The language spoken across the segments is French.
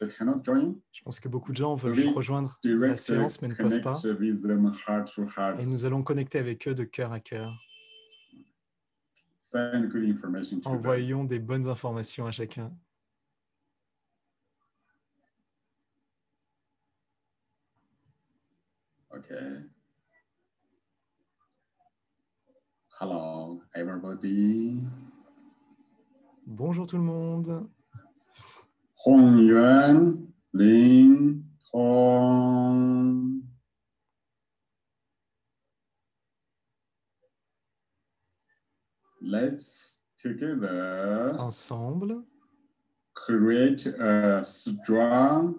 they cannot join. Je pense que beaucoup de gens veulent We rejoindre la direct séance mais ne peuvent connect pas. with them heart to heart. Et nous allons connecter avec eux de cœur à cœur. Send good information to them. Envoyons des bonnes informations à chacun. Okay. Hello, everybody. Bonjour tout le monde. Hongyuan Lin Tong. Let's together Ensemble, create a strong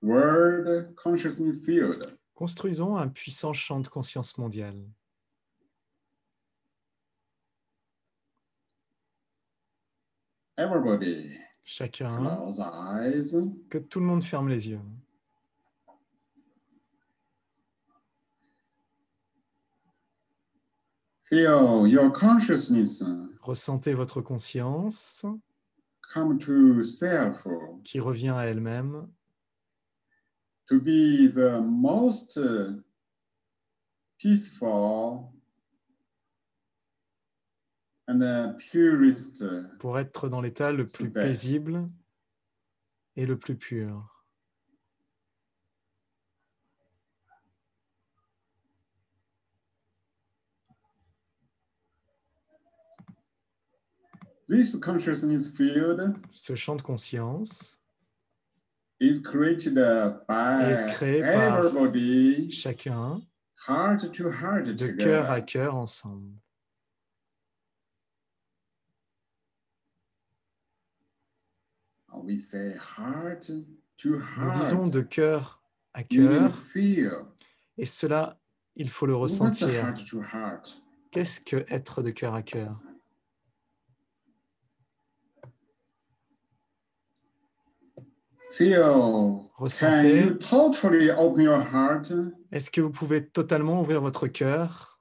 world consciousness field. construisons un puissant champ de conscience mondiale. Everybody, Chacun, close eyes. que tout le monde ferme les yeux. Feel your consciousness Ressentez votre conscience come to self qui revient à elle-même to be the most peaceful and purest. pour être dans l'état le plus Super. paisible et le plus pur. This consciousness field Ce champ de conscience is created by est créé par everybody, chacun heart to heart de cœur à together. cœur ensemble. We say heart to Nous disons heart. de cœur à You will cœur feel. et cela, il faut le What's the ressentir. heart to heart? Qu'est-ce que être de cœur à cœur? Feel. Can Ressentez. you totally open your heart? Est-ce que vous pouvez totalement ouvrir votre cœur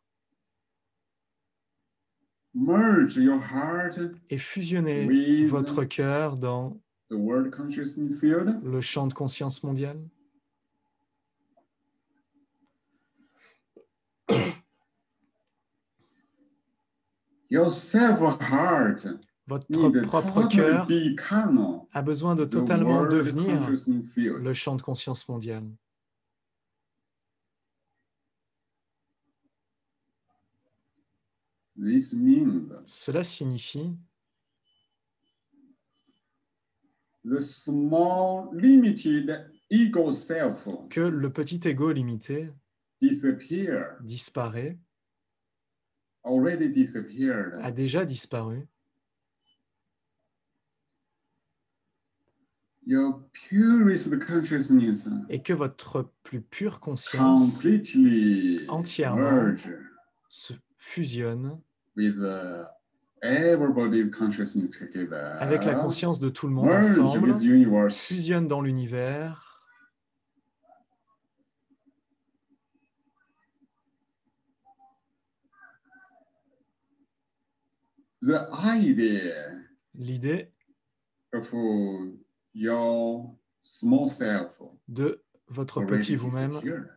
Merge your heart et fusionner with votre cœur dans the world consciousness field? le champ de conscience mondial? Your self-heart Votre need propre totally cœur become a besoin de the totalement world devenir consciousness field. le champ de conscience mondial. This means Cela signifie the small limited ego self que le petit ego limité disappear, disparaît, already disappeared. a déjà disparu. Your purest consciousness Et que votre plus pure conscience completely entièrement merge se fusionne with everybody's consciousness together. avec la conscience de tout le monde Merge ensemble, with universe. fusionne dans l'univers. The idea L'idée of your small self de votre already petit vous-même disappeared.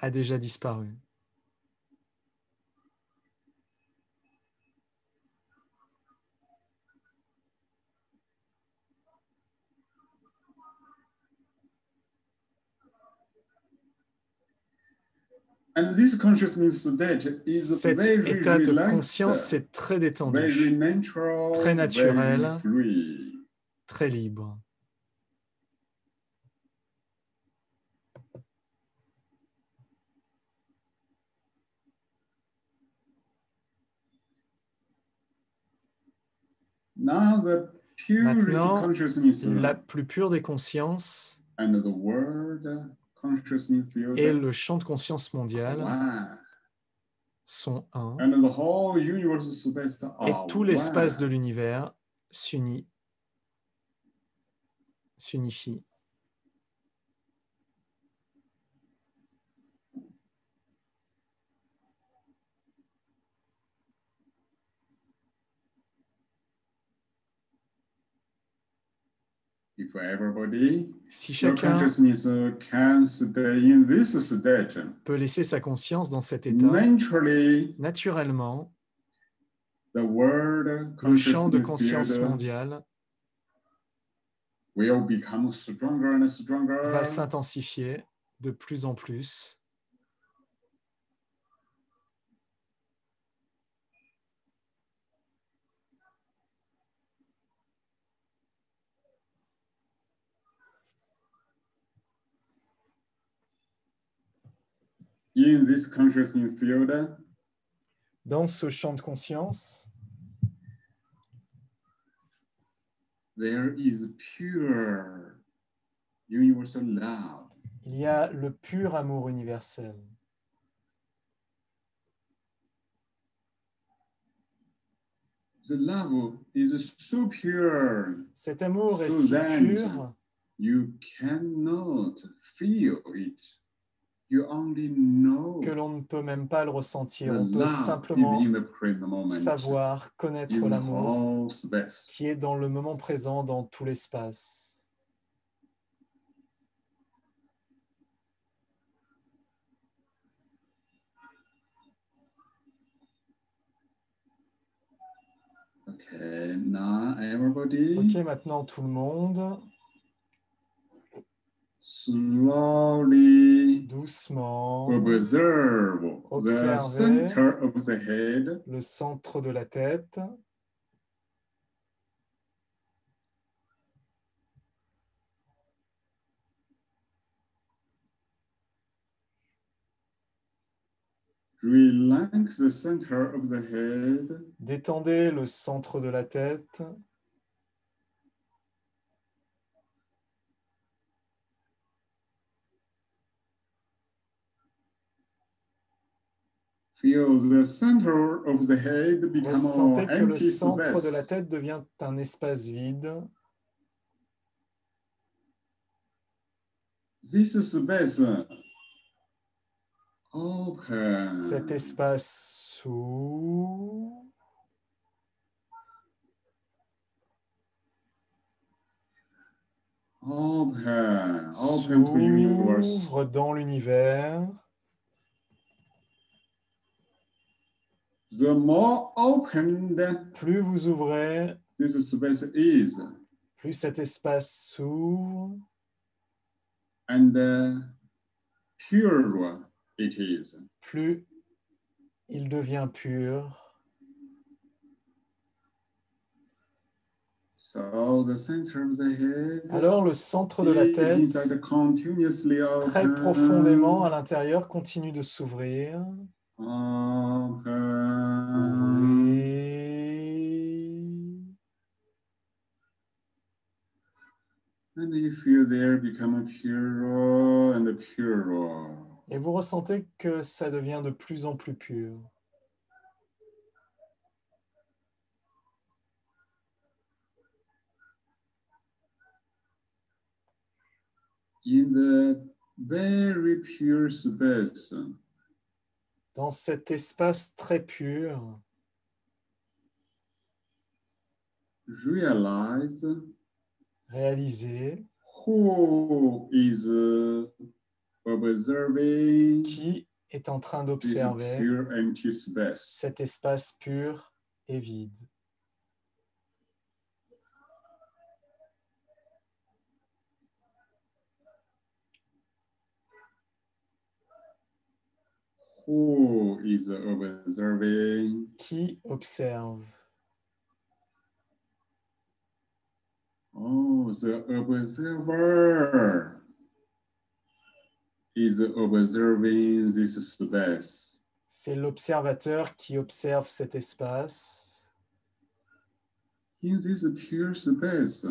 a déjà disparu. And this consciousness state is Cet very état de relaxed, conscience est très very détendu, natural, très naturel. very free. très libre. Now the purest Maintenant, consciousness la plus pure des consciences and the world consciousness field et le champ de conscience mondial one. sont un, And the whole universe space et are tout l'espace de one. l'univers s'unifie. If If everybody, Si your chacun consciousness can stay in this state, peut laisser sa conscience dans cet état, naturally, naturellement, the world le champ de consciousness conscience field mondiale will become stronger and va stronger. s'intensifier de plus en plus. In this consciousness field, Dans ce champ de conscience, there is pure universal love. il y a le pur amour universel. The love is so pure, Cet amour est so si that pur you cannot feel it. You only know que l'on ne peut même pas le ressentir. the On peut love simplement is in the present moment, savoir, connaître in the l'amour whole space. qui est dans le moment présent, dans tout l'espace. Okay, now everybody Ok, maintenant tout le monde, slowly doucement, observe the Observez center of the head. le centre de la tête. Relax the center of the head. Détendez le centre de la tête. Feel the center of the head become Ressentez an que le empty centre de la space. tête devient un espace vide. This space open. Cet espace s'ouvre. Open to universe. S'ouvre dans l'univers. The more open Plus vous ouvrez, this space is, plus cet espace s'ouvre and pure it is. plus il devient pur. So the center of the head Alors le centre de la is tête, inside continuously très open. profondément à l'intérieur, continue de s'ouvrir. Open. Ouvrez. And you feel there become purer and purer. Et vous ressentez que ça devient de plus en plus pur. In the very pure space, Dans cet espace très pur, realize réalisez who is observing qui est en train this d'observer pure empty space. cet espace pur et vide. Who is observing? Qui observe? Oh, the observer is observing this space. C'est l'observateur qui observe cet espace. In this pure space,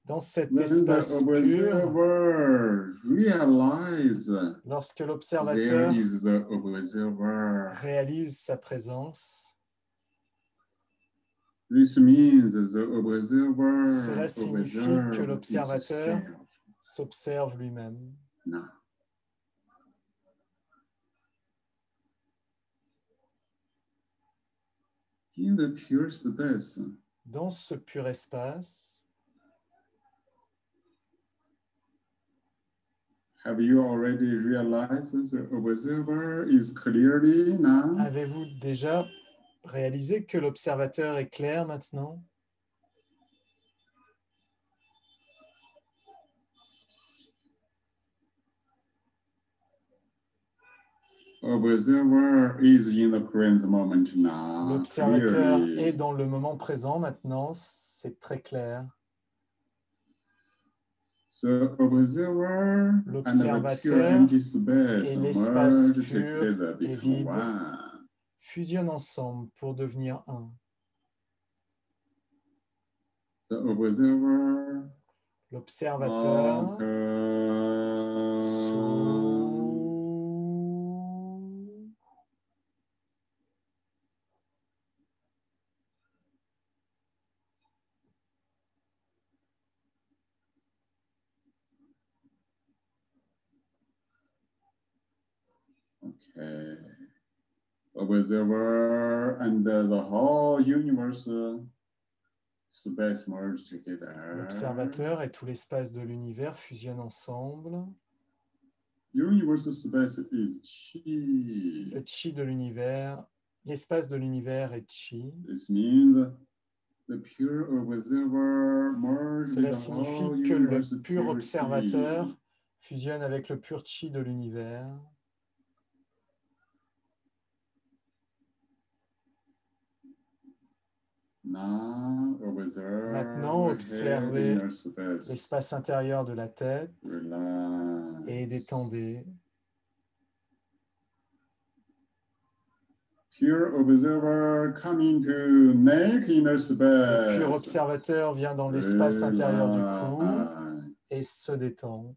Dans cet when the espace pur, observer realize lorsque there l'observateur is the observer, réalise sa présence, this means the observer cela signifie que observes l'observateur itself. s'observe lui-même. Now, in the pure space, Dans ce pur espace, have you already realized the observer is clearly now? Avez-vous déjà réalisé que l'observateur est clair maintenant? Observer is in the current moment now. L'observateur Clearly. est dans le moment présent maintenant, c'est très clair. The observer and the pure L'observateur empty space et l'espace merge pur together, et become vide one. fusionnent ensemble pour devenir un. The observer L'observateur s'ouvre. Okay. Observer and the whole universe space merge together. L'observateur et tout l'espace de l'univers fusionnent ensemble. Universe space is chi. Le chi de l'univers, l'espace de l'univers est chi. This means the pure observer merge Cela with the signifie whole que le universe pur pure observateur chi. fusionne avec le pur chi de l'univers. Maintenant, observez l'espace intérieur de la tête et détendez. Pure observer coming to neck inner space. Le pur observateur vient dans l'espace intérieur du cou et se détend.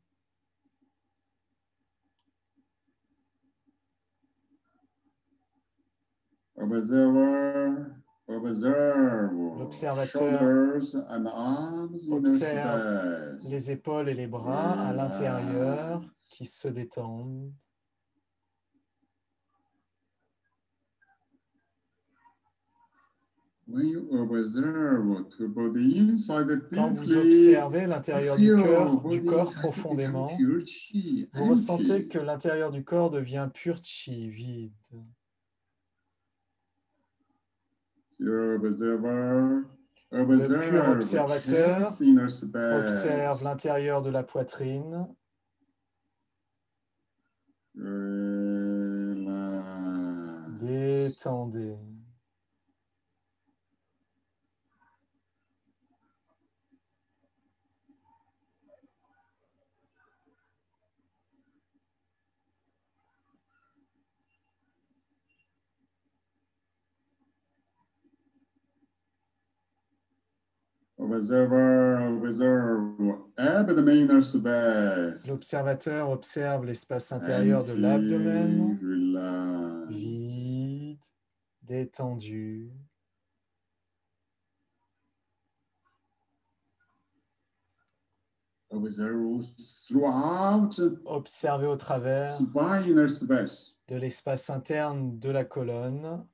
L'observateur observe les épaules et les bras à l'intérieur qui se détendent. Quand vous observez l'intérieur du corps profondément, vous ressentez que l'intérieur du corps devient pur chi, vide. Le pur observateur observe l'intérieur de la poitrine. Détendez. L'observateur observe l'espace intérieur de l'abdomen, vide, détendu. Observez au travers de l'espace interne de la colonne.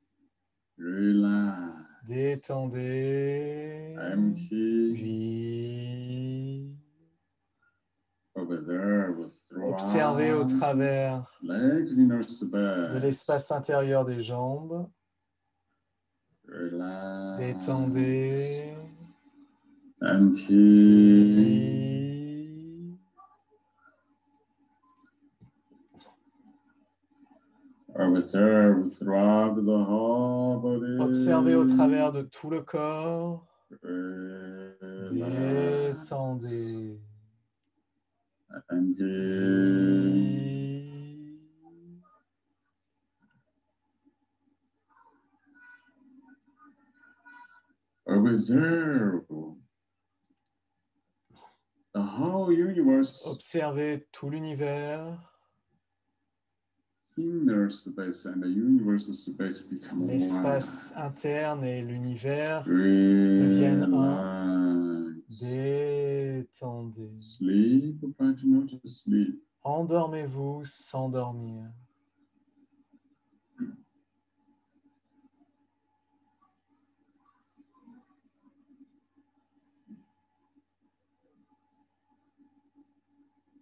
Détendez. Vide. Observez au travers de l'espace intérieur des jambes. Détendez. Vide. Observez au travers de tout le corps. Détendez. Vide. Observez tout l'univers. L'espace interne et l'univers deviennent un. Détendez. Endormez-vous sans dormir.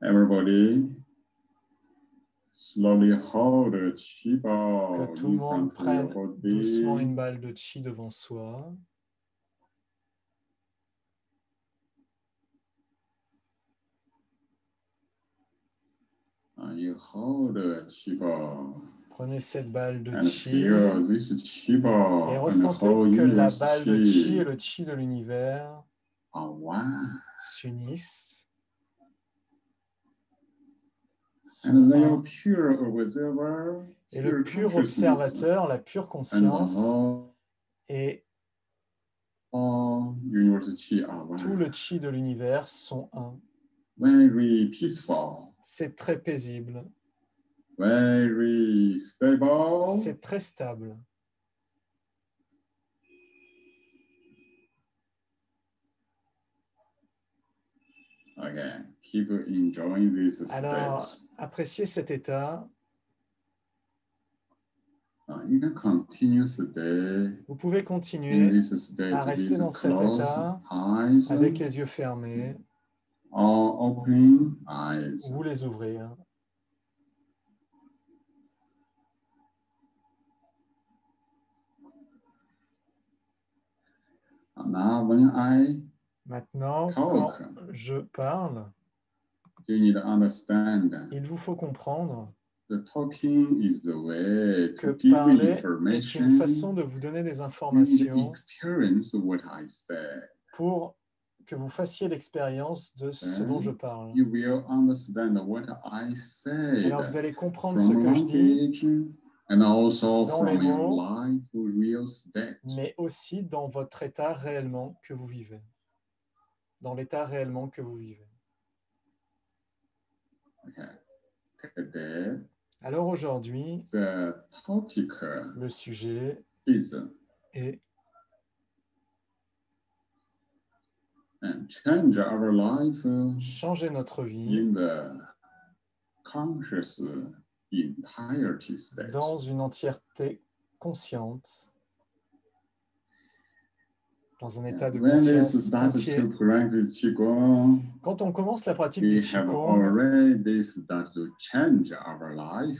Everybody Que tout le monde prenne doucement une balle de chi devant soi. Prenez cette balle de chi et ressentez que la balle de chi et le chi de l'univers s'unissent. Et le pur observateur, la pure conscience et tout le chi de l'univers sont un. C'est très paisible. C'est très stable. Alors, appréciez cet état. Vous pouvez continuer à rester dans cet état avec les yeux fermés ou les ouvrir. Maintenant, quand je parle, il vous faut comprendre que parler est une façon de vous donner des informations pour que vous fassiez l'expérience de ce dont je parle. Alors vous allez comprendre ce que je dis dans les mots, mais aussi dans votre état réellement que vous vivez. Dans l'état réellement que vous vivez. Alors aujourd'hui, le sujet est changer notre vie dans une entièreté consciente, dans un état de conscience entier. Quand on commence la pratique du Qigong,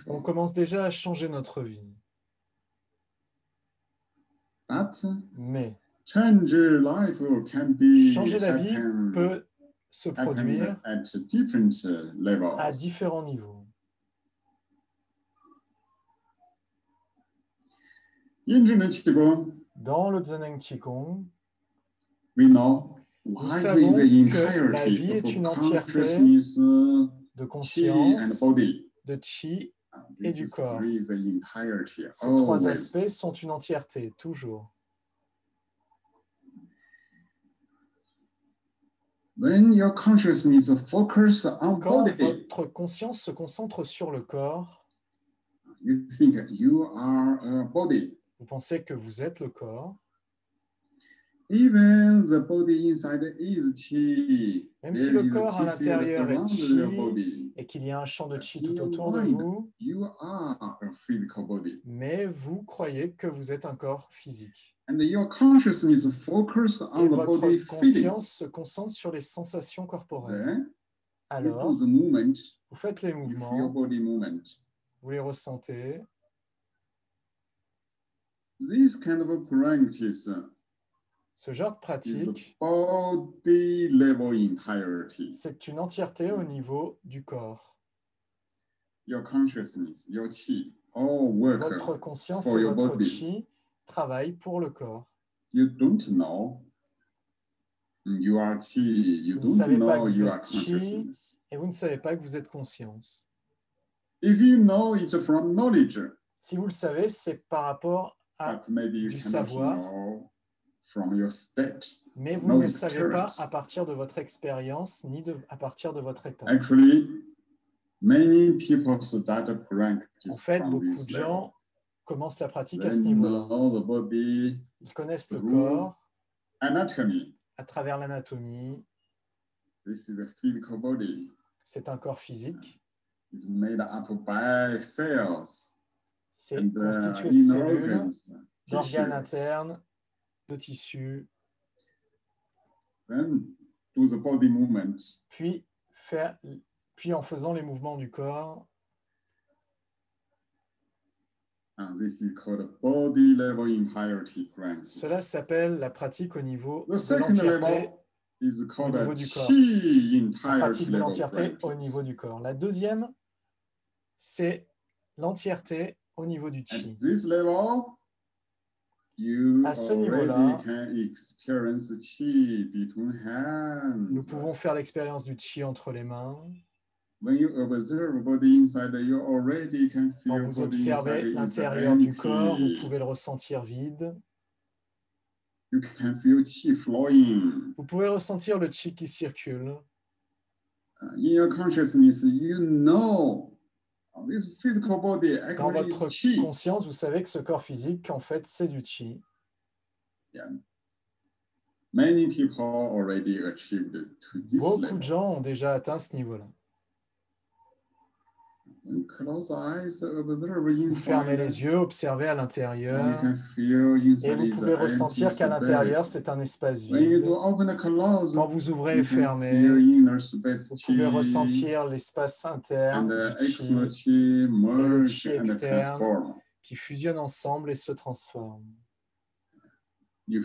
on commence déjà à changer notre vie. Mais changer la vie peut se produire à différents niveaux. Dans le Zheneng Qigong, nous savons que la vie est une entièreté de conscience, de chi et du corps. Ces trois aspects sont une entièreté, toujours. Quand votre conscience se concentre sur le corps, vous pensez que vous êtes le corps. Même si le corps à l'intérieur est chi et qu'il y a un champ de chi tout autour de vous, mais vous croyez que vous êtes un corps physique. Et votre conscience se concentre sur les sensations corporelles. Alors, vous faites les mouvements, vous les ressentez. Ce genre de pratique, c'est une entièreté au niveau du corps. Votre conscience et votre chi travaillent pour le corps. Vous ne savez pas que vous êtes chi et vous ne savez pas que vous êtes conscience. Si vous le savez, c'est par rapport à du savoir, mais vous ne le savez pas à partir de votre expérience ni à partir de votre état. En fait, beaucoup de gens commencent la pratique à ce niveau-là. Ils connaissent le corps à travers l'anatomie. C'est un corps physique. C'est constitué de cellules, d'organes internes, de tissus. Puis en faisant les mouvements du corps, Cela s'appelle la pratique au niveau de l'entièreté, au niveau du corps. La pratique de l'entièreté au niveau du corps. La deuxième, c'est l'entièreté au niveau du chi. À ce niveau-là, nous pouvons faire l'expérience du chi entre les mains. Quand vous observez l'intérieur du corps, vous pouvez le ressentir vide. Vous pouvez ressentir le chi qui circule. Dans votre conscience, vous savez que ce corps physique, en fait, c'est du chi. Beaucoup de gens ont déjà atteint ce niveau-là. Vous fermez les yeux, observez à l'intérieur et vous pouvez ressentir qu'à l'intérieur, c'est un espace vide. Quand vous ouvrez et fermez, vous pouvez ressentir l'espace interne du chi et le chi externe qui fusionnent ensemble et se transforment. Vous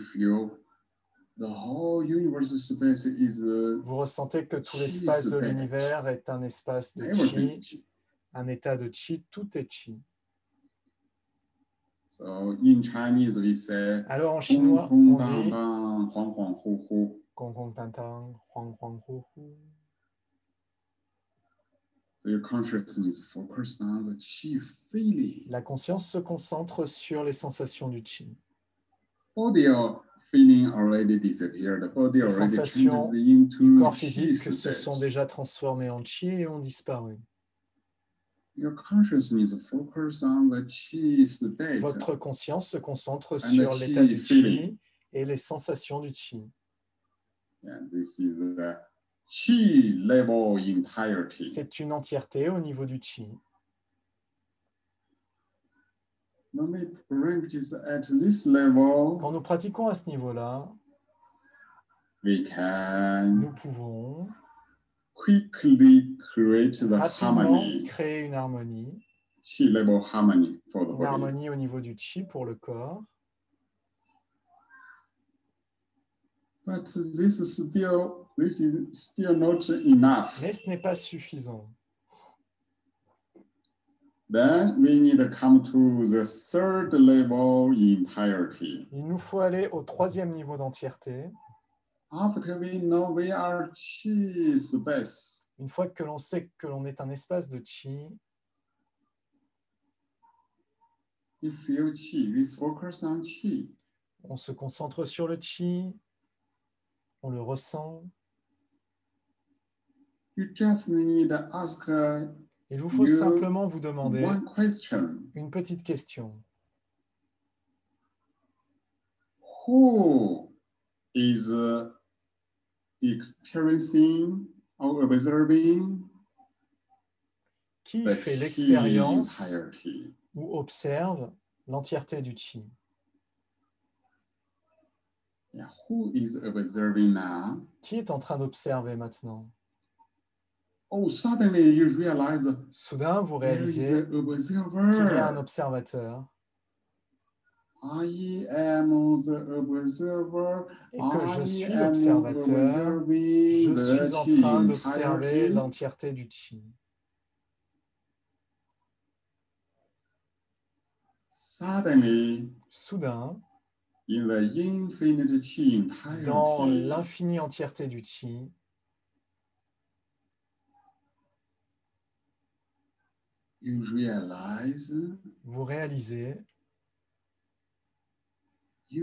ressentez que tout l'espace de l'univers est un espace de chi. Un état de chi, tout est chi. Alors en chinois, on dit Gong Gong Tan Tan, Huang Huang Hu Hu. La conscience se concentre sur les sensations du chi. Les sensations du corps physique se sont déjà transformées en chi et ont disparu. Votre conscience se concentre sur l'état du chi et les sensations du chi. C'est une entièreté au niveau du chi. Quand nous pratiquons à ce niveau-là, nous pouvons rapidement créer une harmonie. Une harmonie au niveau du chi pour le corps. Mais ce n'est pas suffisant. Il nous faut aller au troisième niveau d'entièreté. Une fois que l'on sait que l'on est un espace de chi, on se concentre sur le chi, on le ressent. Il vous faut simplement vous demander une petite question. Who is experiencing or observing? Qui fait l'expérience ou observe l'entièreté du chi? Who is observing now? Qui est en train d'observer maintenant? Soudain, vous réalisez qu'il y a un observateur. Et que je suis l'observateur. Je suis en train d'observer l'entièreté du chi. Soudain, dans l'infinie entièreté du chi, vous réalisez que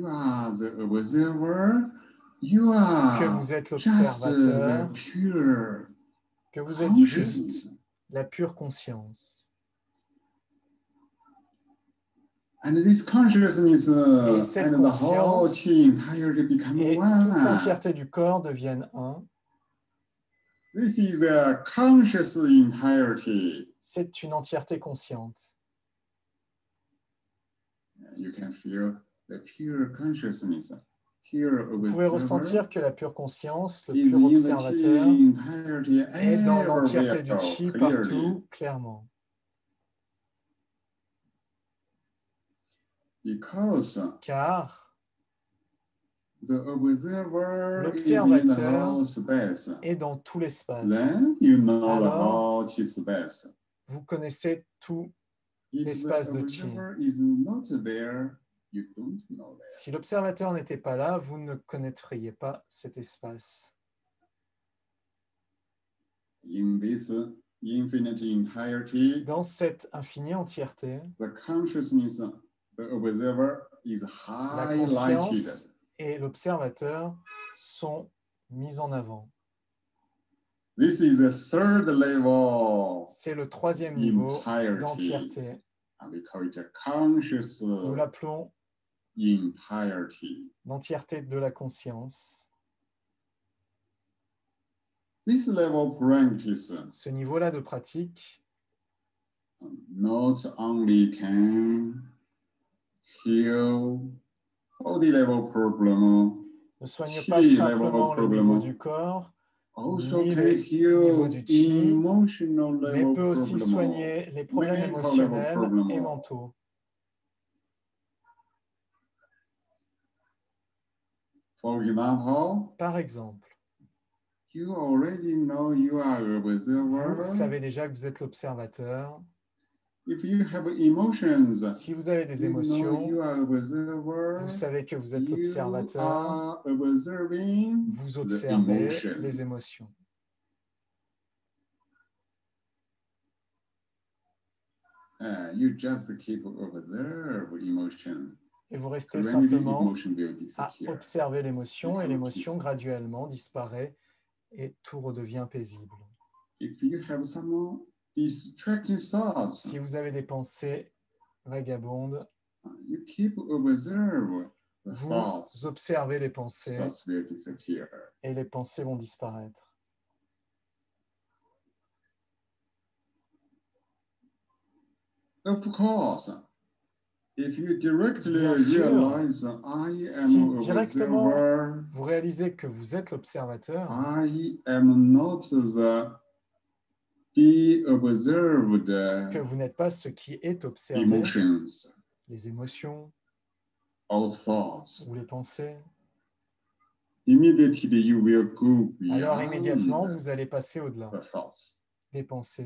vous êtes l'observateur, que vous êtes juste la pure conscience. Et cette conscience et toute l'entièreté du corps deviennent un. C'est une entièreté consciente. Vous pouvez ressentir que la pure conscience, le pur observateur, est dans l'entièreté du chi partout, clairement. car l'observateur est dans tout l'espace. Alors, vous connaissez tout l'espace de Qi. Si l'observateur n'était pas là, vous ne connaîtriez pas cet espace. Dans cette infinie entièreté, la conscience et l'observateur sont mis en avant. C'est le troisième niveau d'entièreté. Nous l'appelons l'entièreté de la conscience. Ce niveau-là de pratique not only can heal body level problem, ne soigne pas simplement les niveaux du corps, ni les niveaux du Qi, mais peut aussi soigner les problèmes émotionnels et mentaux. Par exemple, vous savez déjà que vous êtes l'observateur. Si vous avez des émotions, vous savez que vous êtes l'observateur. Vous observez les émotions. Et vous restez simplement à observer l'émotion, et l'émotion graduellement disparaît et tout redevient paisible. Si vous avez des pensées vagabondes, vous observez les pensées et les pensées vont disparaître. Bien sûr, si directement vous réalisez que vous êtes l'observateur, que vous n'êtes pas ce qui est observé, les émotions ou les pensées, alors immédiatement vous allez passer au-delà des pensées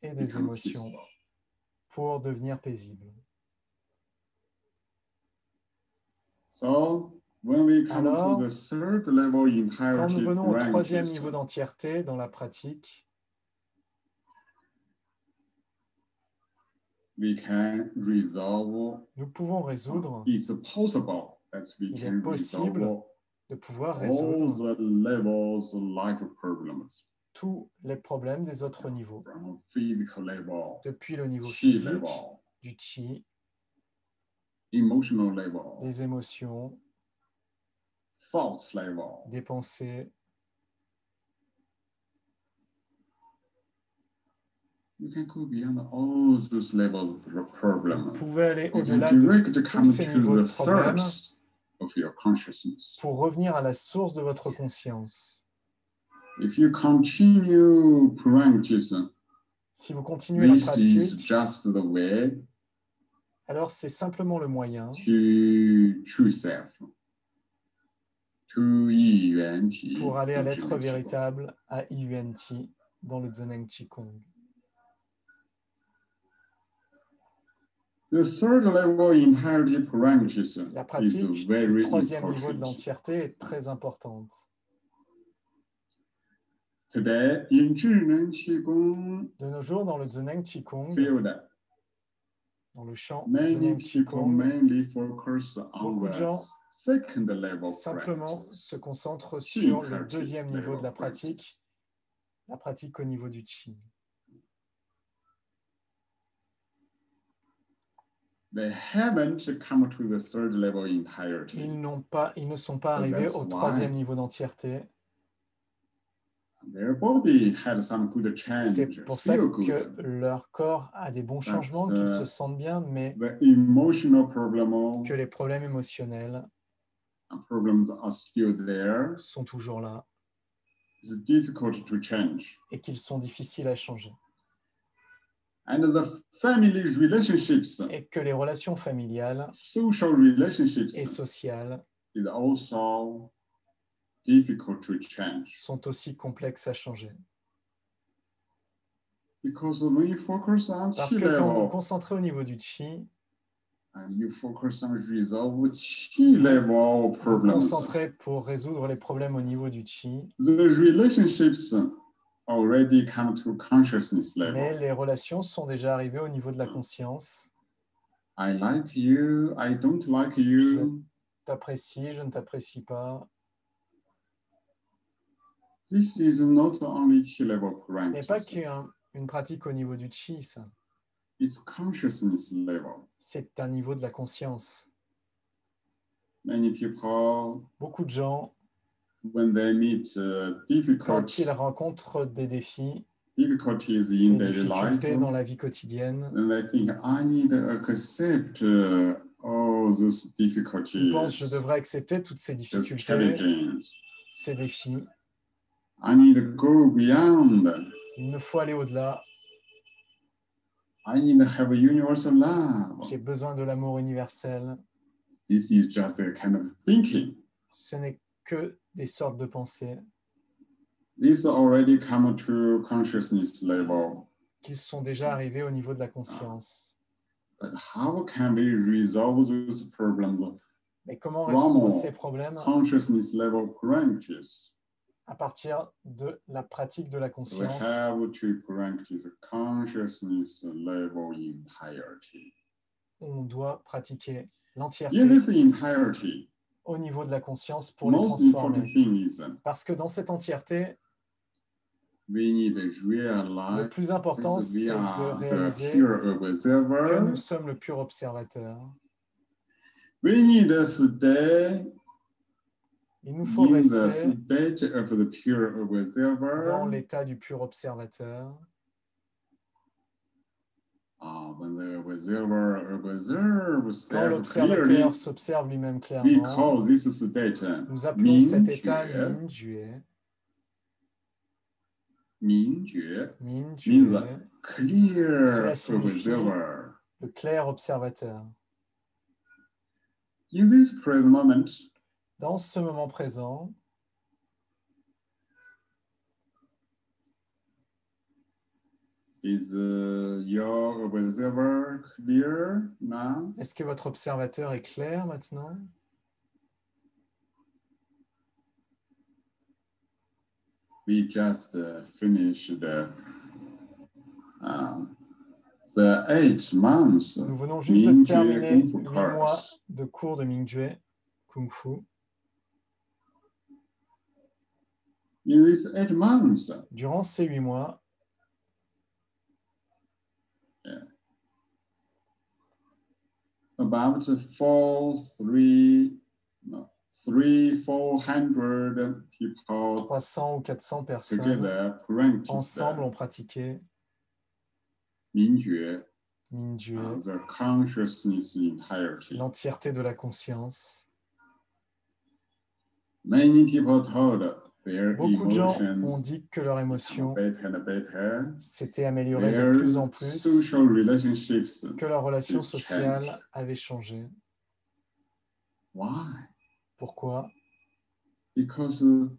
et des émotions pour devenir paisible. Alors, quand nous venons au troisième niveau d'entièreté dans la pratique, nous pouvons résoudre, il est possible de pouvoir résoudre tous les problèmes des autres niveaux, depuis le niveau physique, du Qi, des émotions, des pensées. Vous pouvez aller au-delà de tous ces niveaux de problèmes pour revenir à la source de votre conscience. Si vous continuez la pratique, alors c'est simplement le moyen pour aller à l'être véritable, à Yuan-Ti, dans le Zheneng Qigong. La pratique du troisième niveau de l'entièreté est très importante. De nos jours, dans le Zheneng Qigong, dans le champ Zheneng Qigong, beaucoup de gens simplement se concentrent sur le deuxième niveau de la pratique au niveau du Qi. Ils ne sont pas arrivés au troisième niveau d'entièreté. C'est pour ça que leur corps a des bons changements, qu'ils se sentent bien, mais que les problèmes émotionnels sont toujours là et qu'ils sont difficiles à changer. And the family relationships, et que les relations familiales social relationships, et sociales is also difficult to change. sont aussi complexes à changer. Because when you focus on Parce chi que quand vous vous level, concentrez au niveau du chi, and you focus on resolve chi level vous vous problems, concentrez pour résoudre les problèmes au niveau du chi, the relationships already come to consciousness mais level. les relations sont déjà arrivées au niveau de la conscience. I like you, I don't like Je you. t'apprécie, je ne t'apprécie pas. This is not only chi level Ce n'est pas practice, qu'une pratique au niveau du chi, ça. it's consciousness level. C'est un niveau de la conscience. Many people, Beaucoup de gens, when they meet quand ils rencontrent des défis, difficulties in des daily life, difficultés dans la vie quotidienne, then they think, I need to accept all those ils pensent, je difficulties, devrais accepter toutes ces those difficultés, challenges. ces défis. I need to go beyond. Il me faut aller au-delà. I need to have a universal love. J'ai besoin de l'amour universel. This is just a kind of thinking. Ce n'est que des sortes de pensées This already come to consciousness level. qui sont déjà arrivées au niveau de la conscience. But how can we resolve those problems Mais comment résoudre from ces problèmes consciousness level practice? à partir de la pratique de la We conscience? have to practice consciousness level entirety. On doit pratiquer In l'entièreté this entirety, au niveau de la conscience pour les most important transformer. thing is Parce que dans cette entièreté, we need to le realize plus important, we c'est de are the réaliser pure que observer. nous sommes le pur observateur. We need to stay Il nous faut in the rester state of the pure dans observer. l'état du pur observateur. When the observer observes Quand self clearly, l'observateur s'observe lui-même we clairement, call this state nous appelons cet état Mingjue. Mingjue. Mingjue means the clear Cela signifie observer. le clair observateur. In this present moment, Dans ce moment présent, is your observer clear now? est-ce que votre observateur est clair maintenant? We just finished the 8 months Nous venons juste de Mingjue terminer Kung Fu 8 mois course. de cours de Mingjue Kung Fu. In these 8 months, Durant ces 8 mois, about 400 people 300 ou 400 personnes together practiced ensemble ont pratiqué Mingjue, Mingjue, the consciousness entirety. l'entièreté de la conscience. Many people told their Beaucoup de gens ont emotions dit que leur émotion better and better. s'était améliorée de plus en Their plus, social relationships que leur relation is sociale changed. avait changé. Why? Pourquoi? Because in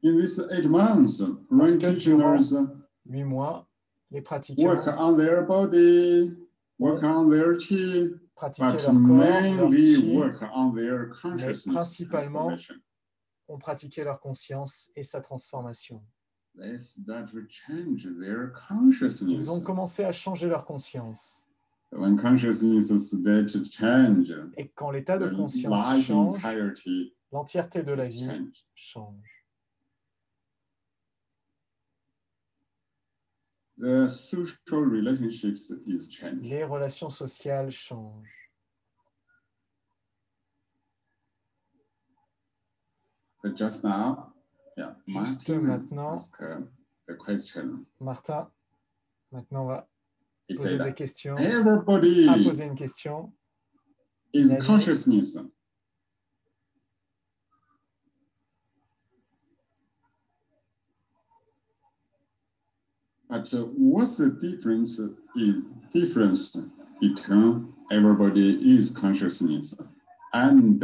these 8 months, Parce que durant practitioners 8 mois, les work pratiquants on their body, work on their chi, pratiquaient but leur corps, leur mainly chi, work on their mais consciousness principalement transformation. ont pratiqué leur conscience et sa transformation. They start to change their Ils consciousness. ont commencé à changer leur conscience. When consciousness start to change, Et quand l'état de the conscience life change, entirety l'entièreté de la is vie changed. change. The social relationships is changed. Les relations sociales changent. Just now, Juste Martin maintenant, asked the question. Martin, maintenant va He poser des said, questions. everybody A posé une question. is Il a dit, consciousness. But what's the difference between everybody is consciousness and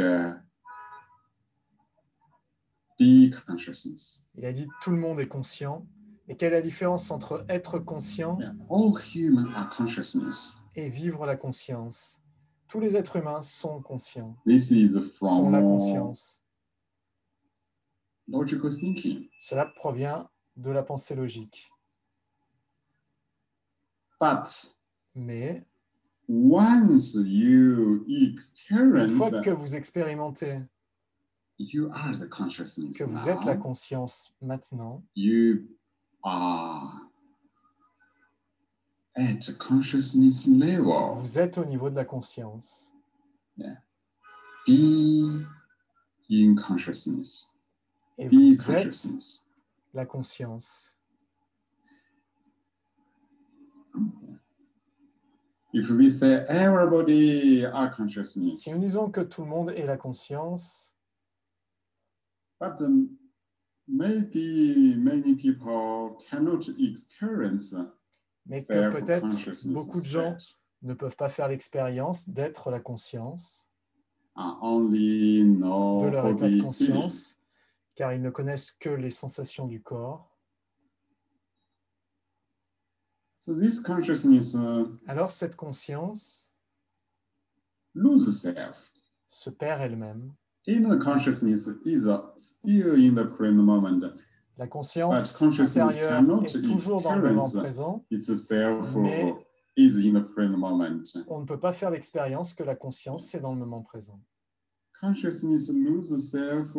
be consciousness? Il a dit tout le monde est conscient. Et quelle est la différence entre être conscient All humans are consciousness. Et vivre la conscience? Tous les êtres humains sont conscients. This is Sont la from conscience. logical thinking. Cela provient de la pensée logique. But Mais once you une experience, fois que vous expérimentez you are the consciousness que vous now, êtes la conscience maintenant, you are at a consciousness level. vous êtes au niveau de la conscience. Be in consciousness. Et Be vous êtes consciousness. la conscience. If we say everybody are consciousness, Si nous disons que tout le monde est la conscience, but maybe many people cannot experience mais que peut-être self-consciousness beaucoup de gens state. ne peuvent pas faire l'expérience d'être la conscience, Only know de leur état de body conscience, car ils ne connaissent que les sensations du corps. So this consciousness Alors cette conscience loses self. se perd elle-même. Inner consciousness is still in the present moment. La But conscience consciousness intérieure cannot est toujours dans le moment experience présent, itself mais is in the present moment. on ne peut pas faire l'expérience que la conscience, c'est dans le moment présent. Consciousness loses self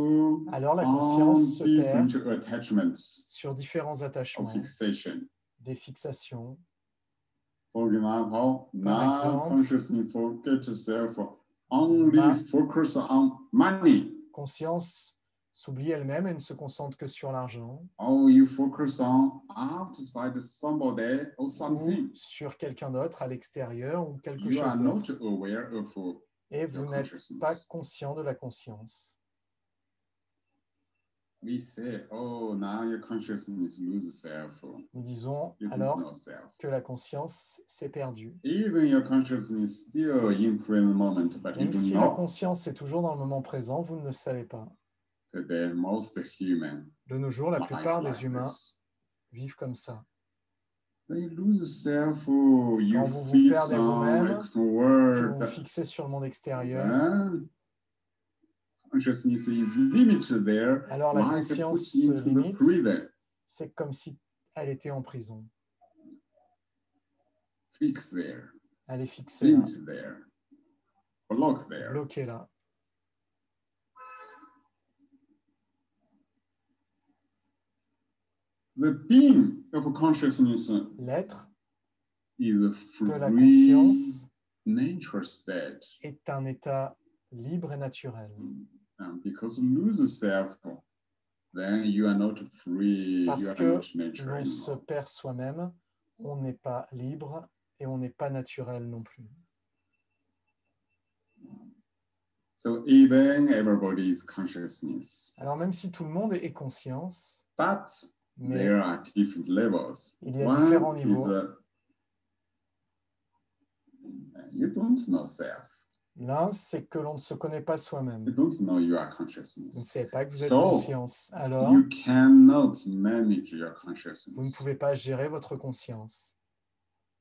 Alors la on conscience se different perd attachments sur différents of attachements, fixation. des fixations. For example, now exemple, consciousness forgets self, only Ma- focus on money. Conscience s'oublie elle-même et ne se concentre que sur l'argent Or you focus on outside somebody or ou something. sur quelqu'un d'autre à l'extérieur ou quelque You are chose not d'autre. aware of Et vous your n'êtes consciousness. pas conscient de la conscience. We say, oh, now your consciousness loses self. Nous disons You don't alors know self. que la conscience s'est perdue. Even your consciousness still in present moment, but you Même don't si la know. conscience est toujours dans le moment présent, vous ne le savez pas. Today, most human De nos jours, la life plupart like des humains this. vivent comme ça. They lose self, Quand you vous vous fix perdez on vous-même, que external vous world. vous fixez sur le monde extérieur, Then consciousness is limited there, alors la like conscience put into se the limite. prison, C'est comme si elle était en prison. fixed there, Elle est fixée là, limited there, blocked there. bloquée là. The being of consciousness L'être is a de la free conscience nature state. est un état libre et naturel. And because you lose self, then you are not free, Parce you are que not nature l'on se anymore. perd soi-même, on n'est pas libre et on n'est pas naturel non plus. So even everybody is consciousness, Alors même si tout le monde est conscience, but mais there are different levels. il y a différents One is niveaux. You don't know self. L'un, c'est que l'on ne se connaît pas soi-même. You don't know you are Vous ne consciousness. savez pas que vous êtes So, conscience. Alors, you cannot manage your vous ne consciousness. pouvez pas gérer votre conscience.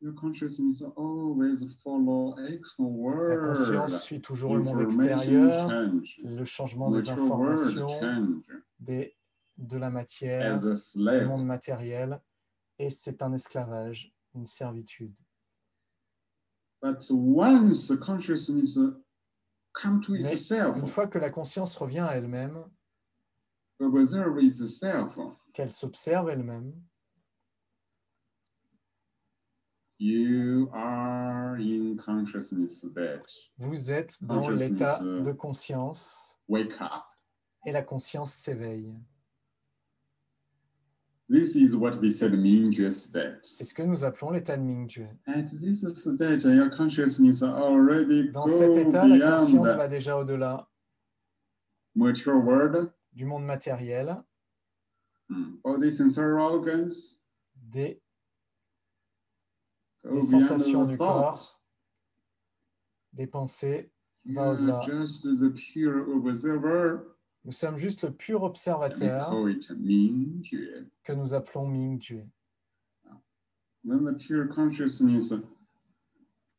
Your consciousness always follow external La world. conscience suit toujours le monde Information extérieur, change. le changement des Natural world informations, change. de la matière, As a du slave. monde matériel, et c'est un esclavage, une servitude. But once consciousness come to Mais itself, une fois que la conscience revient à elle-même, observe itself, qu'elle s'observe elle-même, you are in consciousness state. vous êtes dans l'état de conscience Wake up. et la conscience s'éveille. This is what we said Mingjue state. C'est ce que nous appelons l'état de Mingjue. At this state, your consciousness already Dans go cet état, la beyond conscience va déjà au-delà mature world, du monde matériel, body sensory organs, des des sensations du corps, des pensées, va au-delà. Nous sommes juste le pur observateur que nous appelons Ming-Jue.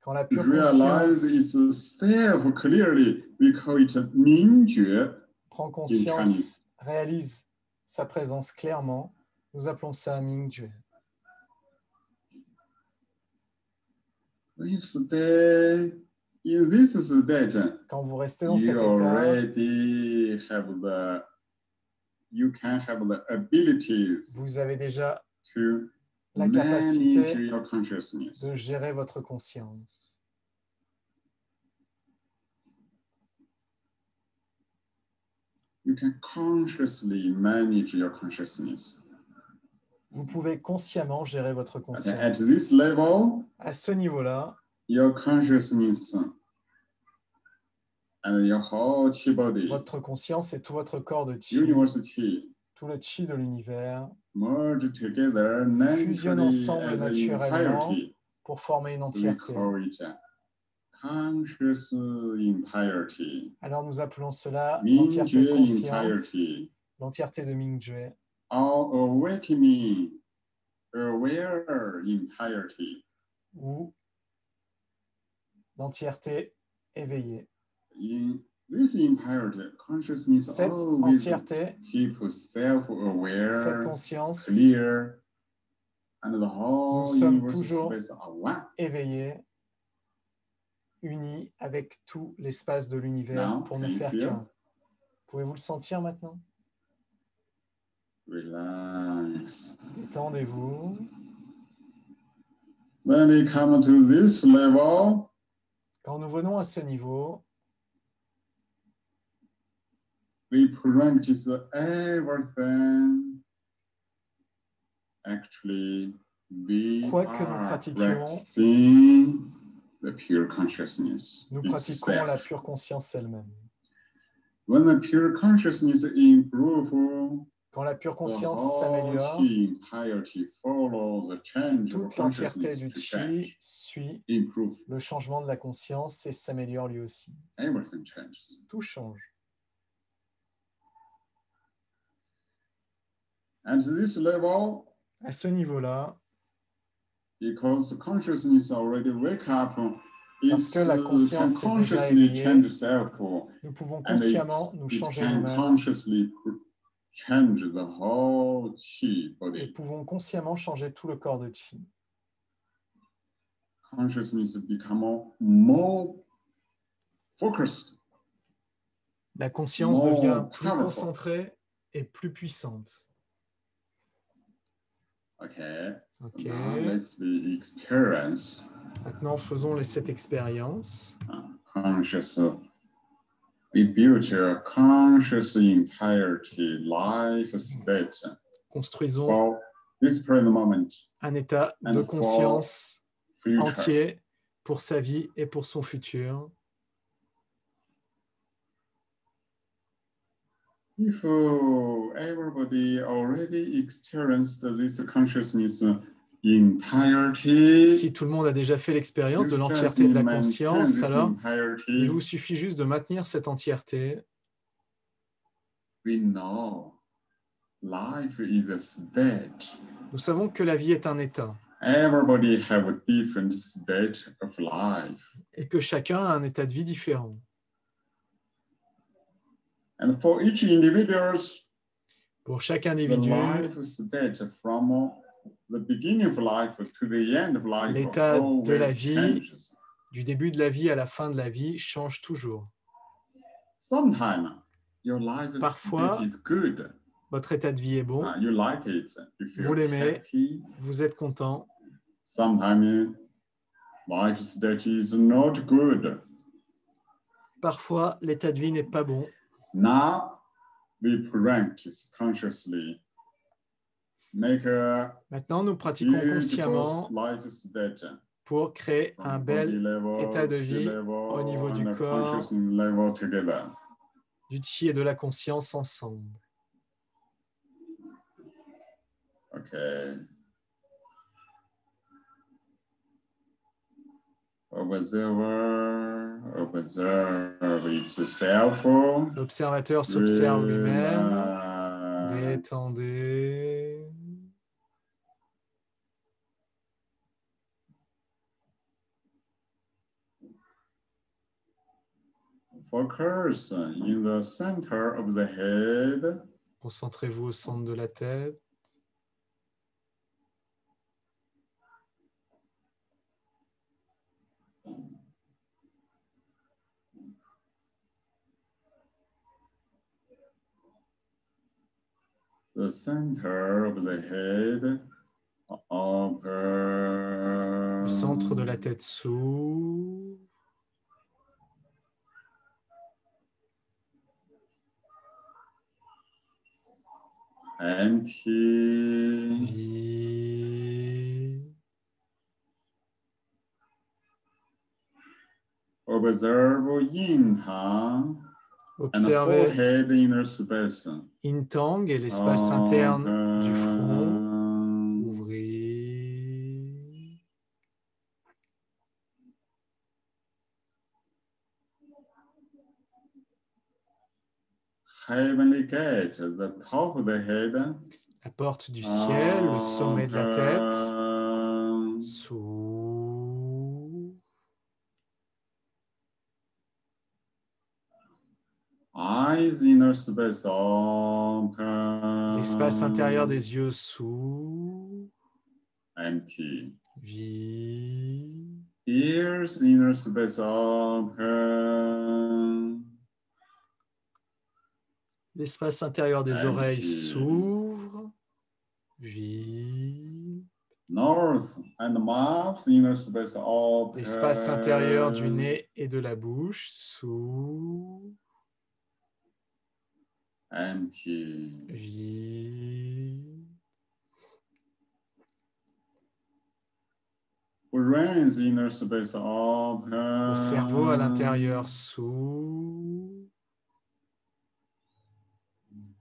Quand la pure conscience prend conscience, réalise sa présence clairement, nous appelons ça Ming-Jue. Quand vous restez dans cet état, vous avez déjà la capacité de gérer votre conscience. You can consciously manage your consciousness. Vous pouvez consciemment gérer votre conscience. At this level, à ce niveau-là, your consciousness and your whole chi body, votre conscience et tout votre corps de chi, tout le chi de l'univers, fusionnent ensemble naturellement pour former une entièreté. Alors nous appelons cela l'entièreté consciente, l'entièreté de Ming-Jue. Ou l'entièreté éveillée. Cette entièreté, cette conscience, nous sommes toujours éveillés, unis avec tout l'espace de l'univers pour ne faire qu'un. Pouvez-vous le sentir maintenant? Relax. Détendez-vous. When we come to this level, quand nous venons à ce niveau, we practice everything. Actually, we quoi que nous pratiquions, the pure consciousness nous pratiquons la pure conscience elle-même. When the pure consciousness improves, quand la pure conscience s'améliore, toute l'entièreté du chi suit le changement de la conscience et s'améliore lui aussi. Tout change. À ce niveau-là, parce que la conscience s'est déjà éveillée, nous pouvons consciemment nous changer nous-mêmes et pouvons consciemment changer tout le corps de chi. La conscience devient plus concentrée et plus puissante. Ok. Maintenant, faisons cette expérience. Construisons un état de conscience entier pour sa vie et pour son futur. If everybody already experienced this consciousness entirety, si tout le monde a déjà fait l'expérience de l'entièreté de la conscience, alors il vous suffit juste de maintenir cette entièreté. Nous savons que la vie est un état. Everybody have a different state of life. Et que chacun a un état de vie différent. And for each individual, pour chaque individu, l'état de la vie, du début de la vie à la fin de la vie, change toujours. Parfois, votre état de vie est bon, vous l'aimez, vous êtes content. Parfois, l'état de vie n'est pas bon. Now, we practice consciously. Maintenant, nous pratiquons consciemment pour créer un bel état de vie au niveau du corps, du chi et de la conscience ensemble. Okay. L'observateur s'observe lui-même. Détendez. Focus in the center of the head. Concentrez-vous au centre de la tête. The center of the head. Le centre de la tête s'ouvre. Empty. Vide. Observe yin tang. Observez yin tang et l'espace interne du front. Ouvrez. Heavenly gate, the top of the head. La porte du ciel, le sommet de la tête. S'ouvre. Eyes, inner space open. L'espace intérieur des yeux s'ouvre. Empty. Vide. Ears, inner space open. L'espace intérieur des oreilles s'ouvre. Vide. Nose and mouth, inner space open. L'espace intérieur du nez et de la bouche s'ouvre. Empty. Vide. Brains, inner space open. Le cerveau à l'intérieur s'ouvre.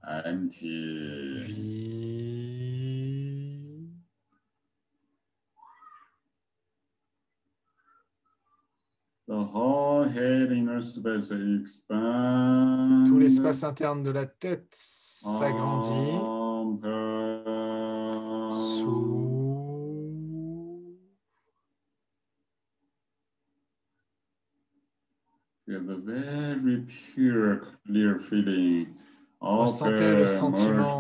Empty. Vide. The whole head, inner space expand. Tout l'espace interne de la tête s'agrandit. S'ouvre. Feel the very pure, clear feeling. Ressentez le sentiment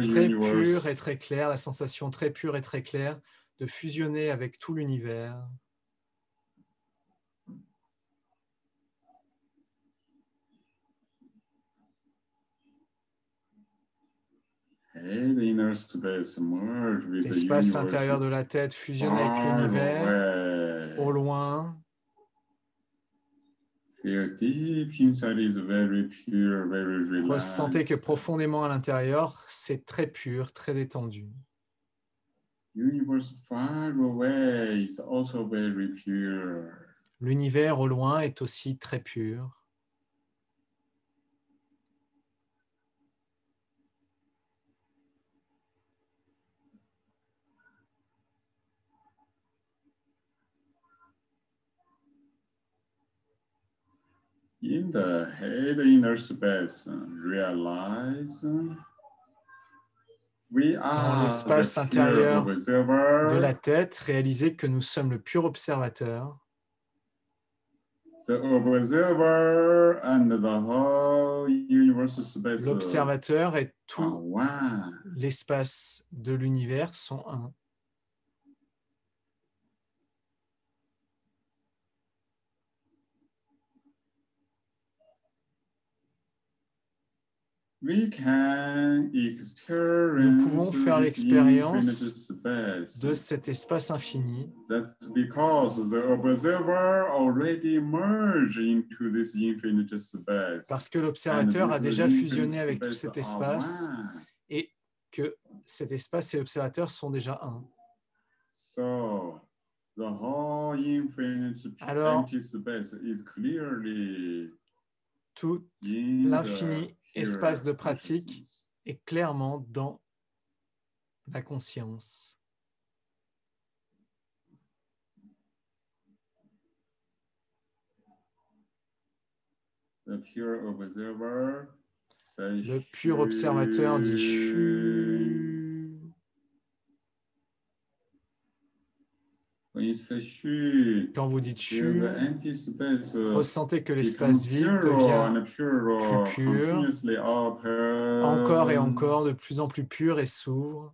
très pur et très clair, la sensation très pure et très claire de fusionner avec tout l'univers. L'espace intérieur de la tête fusionne avec l'univers au loin. Ressentez que profondément à l'intérieur, c'est très pur, très détendu. L'univers au loin est aussi très pur. In the head inner space, realize we are dans l'espace intérieur de la tête, réalisez que nous sommes le pur observateur. L'observateur et tout l'espace de l'univers sont un. Nous pouvons faire l'expérience de cet espace infini parce que l'observateur a déjà fusionné avec tout cet espace et que cet espace et l'observateur sont déjà un. Alors, tout l'infini espace de pratique est clairement dans la conscience. The pure observer says Le pur observateur dit chu. Quand vous dites chu, ressentez que l'espace vide devient plus pur, encore et encore, de plus en plus pur et s'ouvre.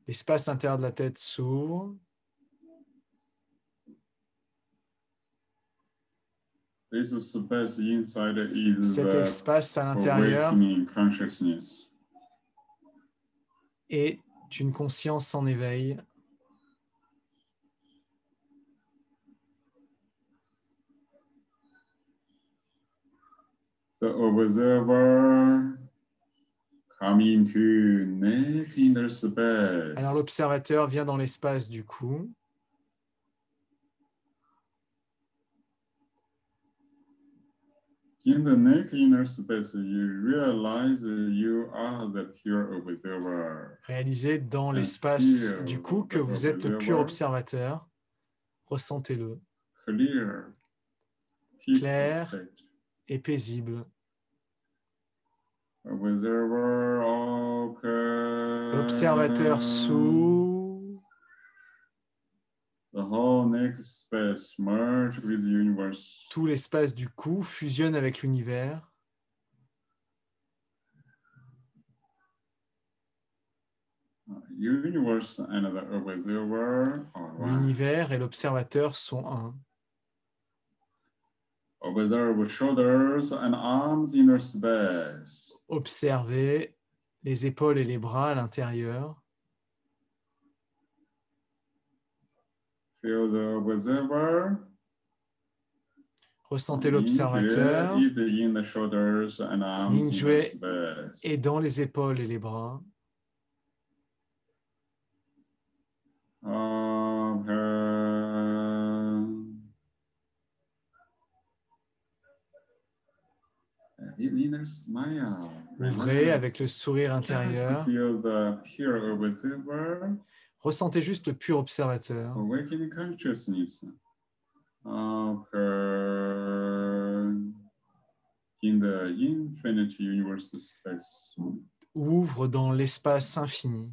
L'espace intérieur de la tête s'ouvre. Cet espace à l'intérieur est une conscience en éveil. The observer coming to neck inner space. Alors l'observateur vient dans l'espace du cou. In the neck inner space, you realize you are the pure observer. Réalisez dans l'espace du cou que vous êtes le pur observateur. Ressentez-le. Clair et paisible. L'observateur s'ouvre. Tout l'espace du cou fusionne avec l'univers. L'univers et l'observateur sont un. Observez les épaules et les bras à l'intérieur. Ressentez l'observateur. Mingjue est dans les épaules et les bras. Ouvrez avec le sourire intérieur. Ressentez juste le pur observateur. Ouvre dans l'espace infini.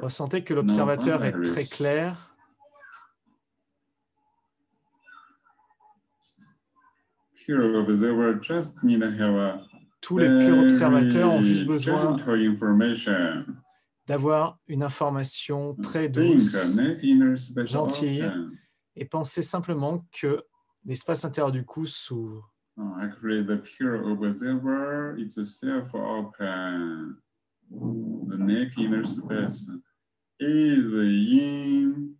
Ressentez que l'observateur est très clair. Tous les purs observateurs ont juste besoin d'avoir une information très douce, gentille, et pensez simplement que l'espace intérieur du cou s'ouvre. Actually, the pure observer is self-open. The neck inner space is in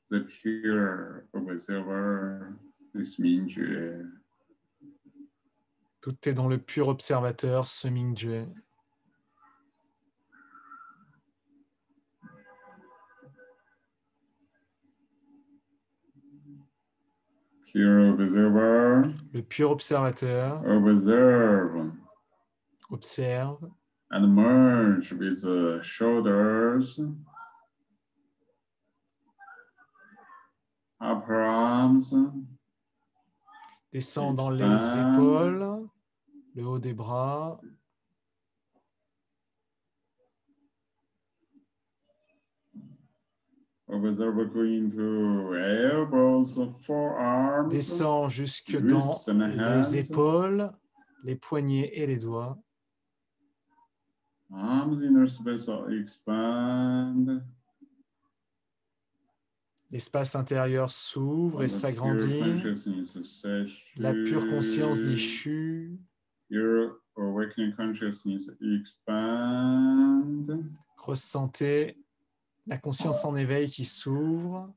the pure observer, this Mingjue. Tout est dans le pur observateur, ce Mingjue. Pure observer. Le pur observateur observe and merge with the shoulders, upper arms, descend dans les épaules, le haut des bras. Descend jusque dans les épaules, les poignets et les doigts. L'espace intérieur s'ouvre et s'agrandit. La pure conscience dit chu. Ressentez la conscience en éveil qui s'ouvre.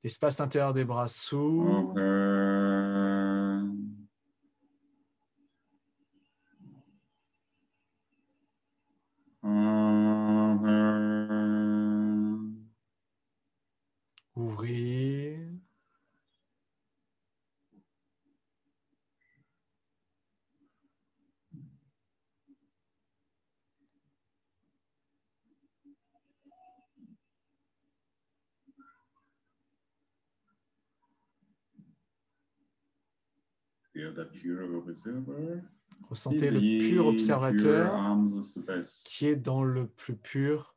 L'espace intérieur des bras s'ouvre. Ressentez le pur observateur qui est dans le plus pur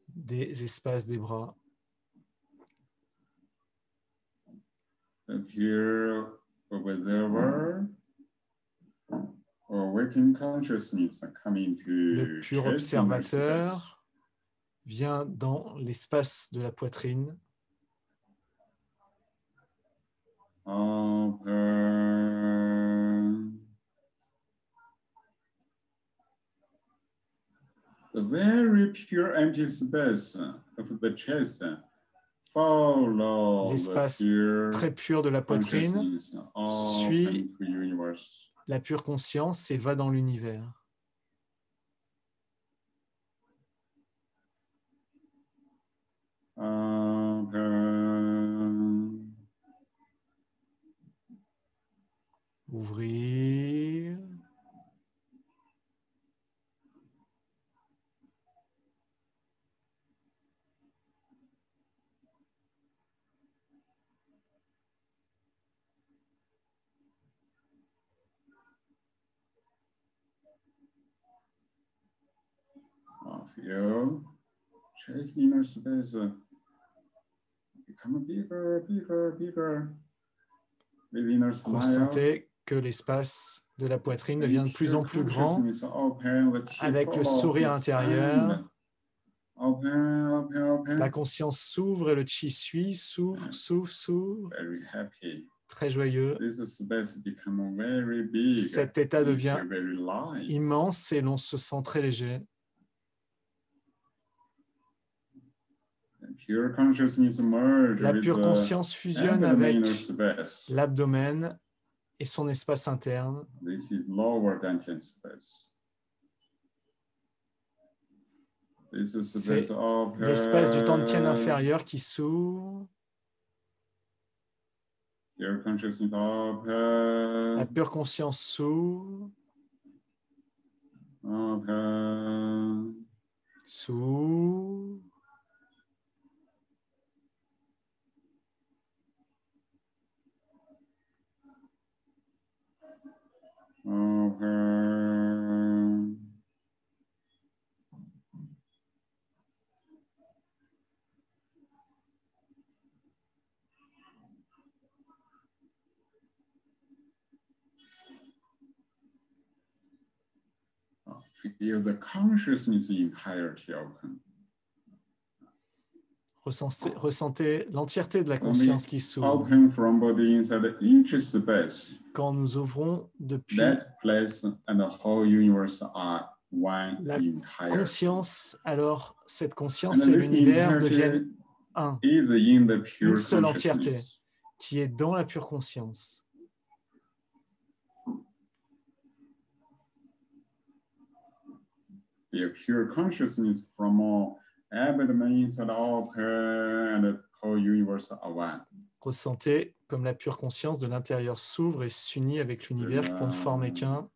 des espaces des bras. Le pur observateur vient dans l'espace de la poitrine. The very pure empty space of the chest. L'espace très pur de la poitrine suit la pure conscience et va dans l'univers. Ouvrir. Feel chest inner space become bigger, bigger, bigger. With inner smile. Ressentez que l'espace de la poitrine devient de plus en plus grand avec le sourire intérieur. La conscience s'ouvre et le chi suit, s'ouvre, s'ouvre, s'ouvre. Très joyeux. Cet état devient immense et l'on se sent très léger. La pure conscience fusionne avec l'abdomen et son espace interne. C'est l'espace du Tantien inférieur qui s'ouvre. La pure conscience s'ouvre. S'ouvre. Feel the consciousness entirety open. Ressentez l'entièreté de la conscience qui s'ouvre. Quand nous ouvrons depuis la conscience, alors cette conscience et l'univers deviennent un, une seule entièreté qui est dans la pure conscience. The pure consciousness from all abdomen inside open and the whole universe are one. Ressentez comme la pure conscience de l'intérieur s'ouvre et s'unit avec l'univers pour ne former qu'un.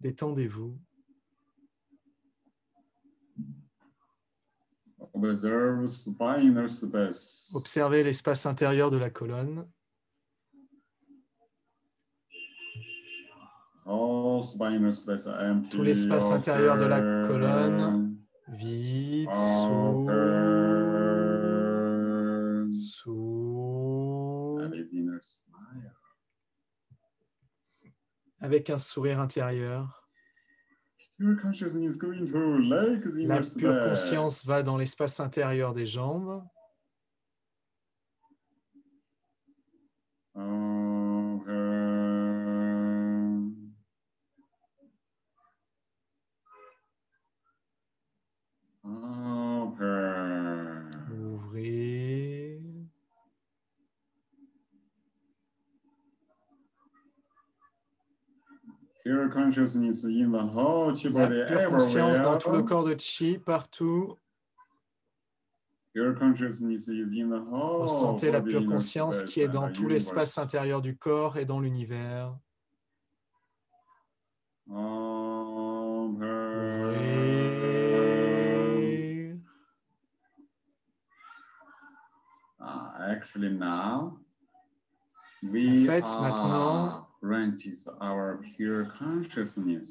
Détendez-vous. Observez l'espace intérieur de la colonne. Tout l'espace intérieur de la colonne, vide, s'ouvre, avec un sourire intérieur. La pure conscience va dans l'espace intérieur des jambes. Ouvrez. La pure conscience dans tout le corps de Chi, partout. Ressentez la pure conscience qui est dans tout l'espace intérieur du corps et dans l'univers. Actually now, En fait, maintenant,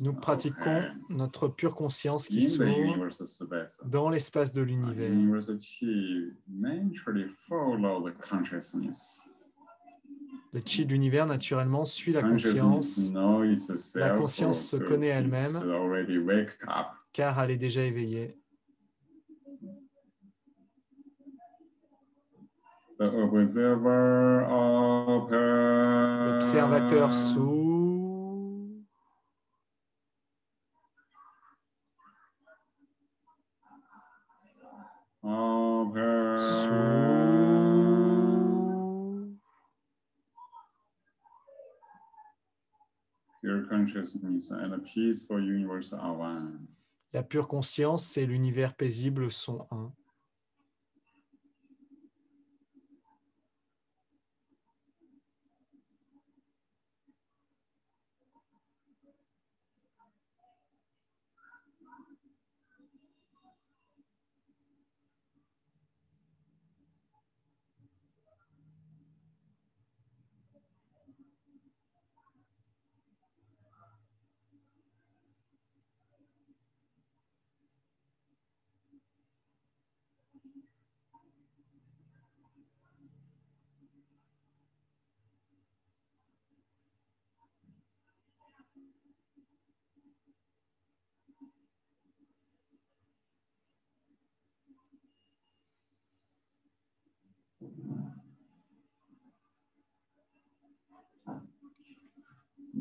nous pratiquons notre pure conscience qui s'ouvre dans l'espace de l'univers. Le chi de l'univers, naturellement, suit la conscience. La conscience se connaît elle-même, car elle est déjà éveillée. L'observateur s'ouvre. La pure conscience et l'univers paisible sont un.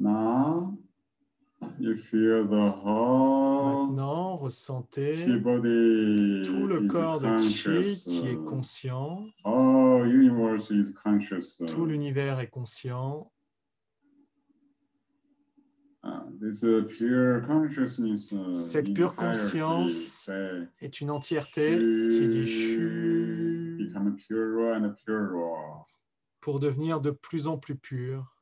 Now, you feel the whole Maintenant, ressentez chi body tout le is corps de chi conscious. qui est conscient. All universe is conscious. Tout l'univers est conscient. This pure consciousness, Cette pure conscience est une entièreté qui dit Shu become purer and purer. Pour devenir de plus en plus pur.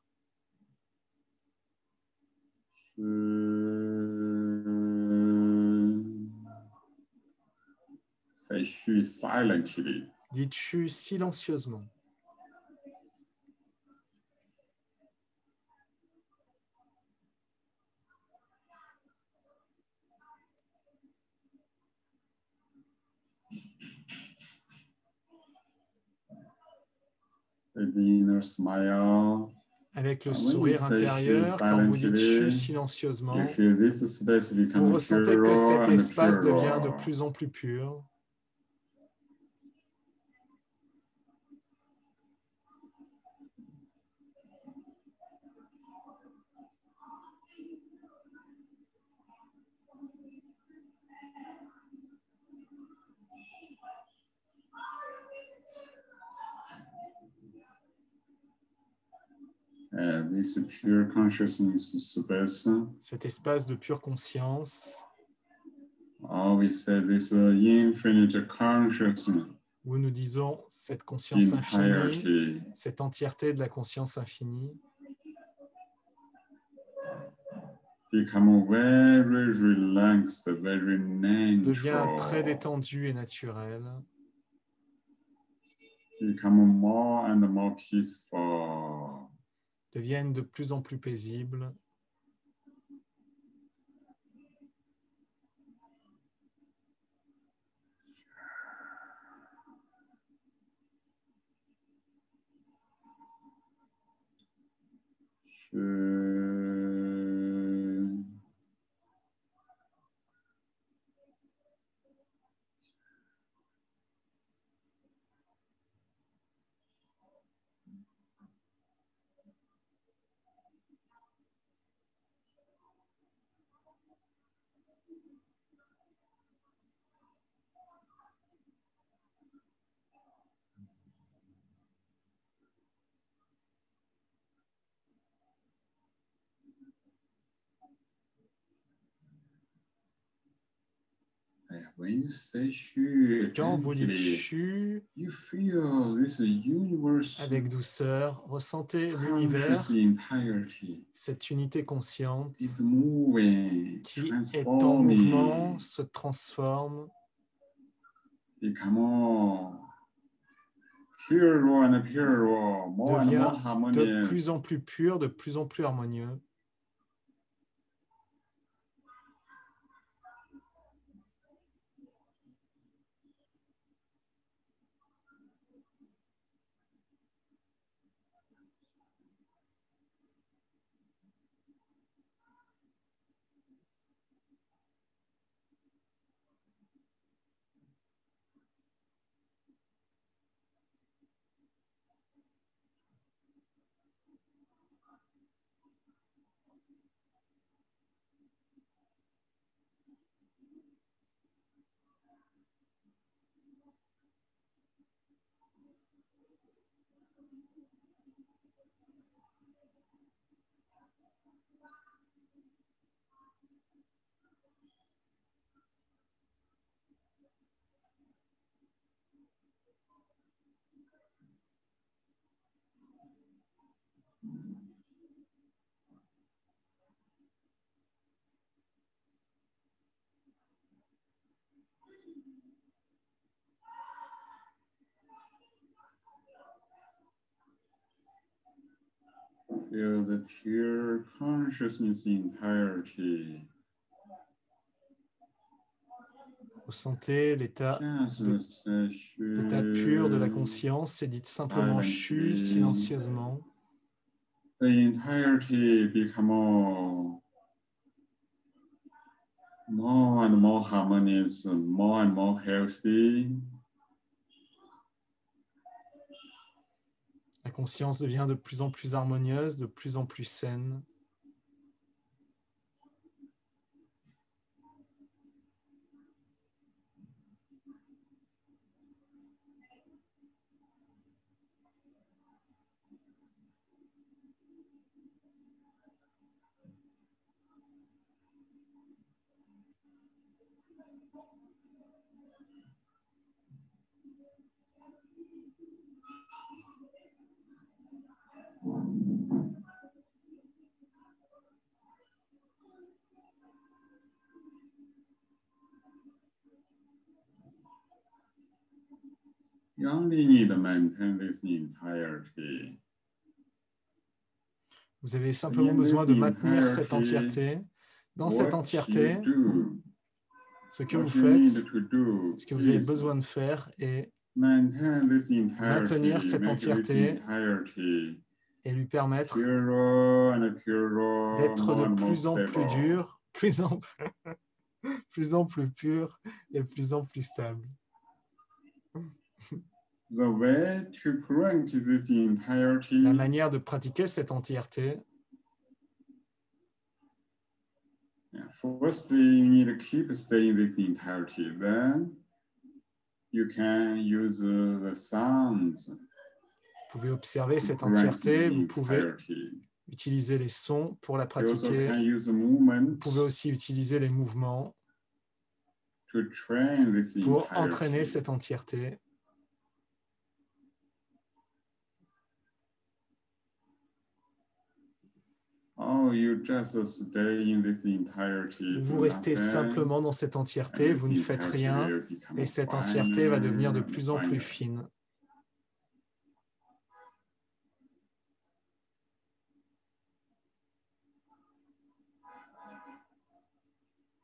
Say Shu silently. Dites Shu silencieusement. The inner smile. Avec le sourire intérieur, quand vous dites Shu silencieusement, vous ressentez que cet espace devient de plus en plus pur. This pure consciousness space. Cet espace de pure conscience. We say this infinite consciousness. Où nous disons cette conscience infinie, cette entièreté de la conscience infinie. Become very relaxed, very natural. Devient très détendu et naturel. Become more and more peaceful. Deviennent de plus en plus paisibles. When you say Shu, quand vous dites Shu, you feel this universe avec douceur, ressentez l'univers, cette unité consciente qui est en mouvement, se transforme, become devient de plus en plus pur, de plus en plus harmonieux. Feel the pure consciousness entirety. Ressentez l'état pur de la conscience et dites simplement Shu silencieusement. The entirety become more and more harmonious, more and more healthy. La conscience devient de plus en plus harmonieuse, de plus en plus saine. You only need to maintain this entirety. Vous avez simplement besoin de maintenir cette entièreté. Dans cette entièreté, ce que vous faites, ce que vous avez besoin de faire est maintenir cette entièreté et lui permettre d'être de plus en plus dur, plus en plus pur et plus en plus stable. La manière de pratiquer cette entièreté, first, you need to keep staying this entirety. Then you can use the sounds. Vous pouvez observer cette entièreté, vous pouvez utiliser les sons pour la pratiquer. Vous pouvez aussi utiliser les mouvements pour entraîner cette entièreté. Vous restez simplement dans cette entièreté, vous ne faites rien, et cette entièreté va devenir de plus en plus fine.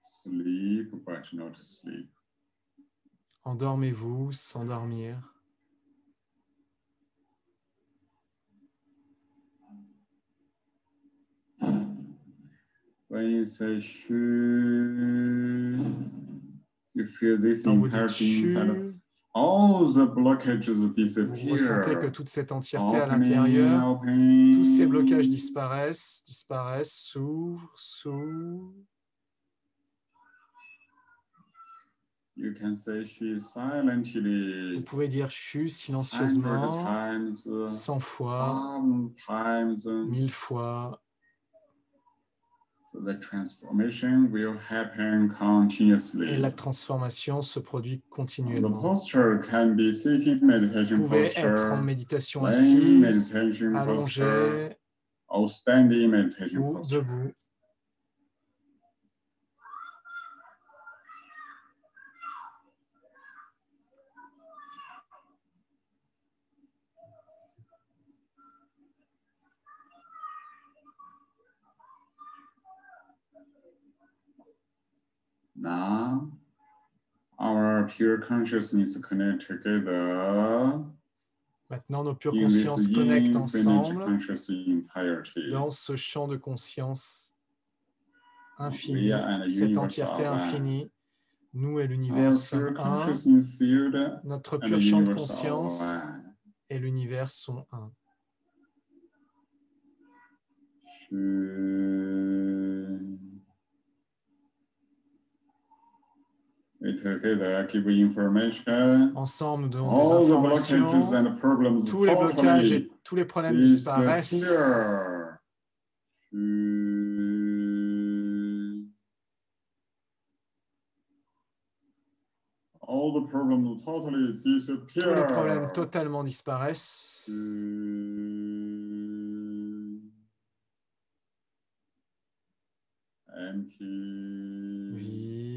Sleep, but not sleep. Endormez-vous sans dormir. When you say Shu, you feel this entirety. All the blockages disappear. Vous ressentez que toute cette entièreté à l'intérieur, tous ces blocages disparaissent, s'ouvrent. You can say Shu silently. Vous pouvez dire Shu silencieusement, 100 fois, 1000 fois. So the transformation will happen continuously. Et la transformation se produit continuellement. The posture can be sitting meditation Vous pouvez posture, être en méditation assise, meditation allongé or standing meditation ou posture. debout. Now, our pure consciousness connect together. Maintenant, nos pures consciences connectent ensemble dans ce champ de conscience infini, cette entièreté infinie. Nous et l'univers sommes un. Notre pur champ de conscience et l'univers sont un. Ensemble, nous donnons des informations. Tous les blocages et tous les problèmes disparaissent. Tous les problèmes totalement disparaissent. Vide.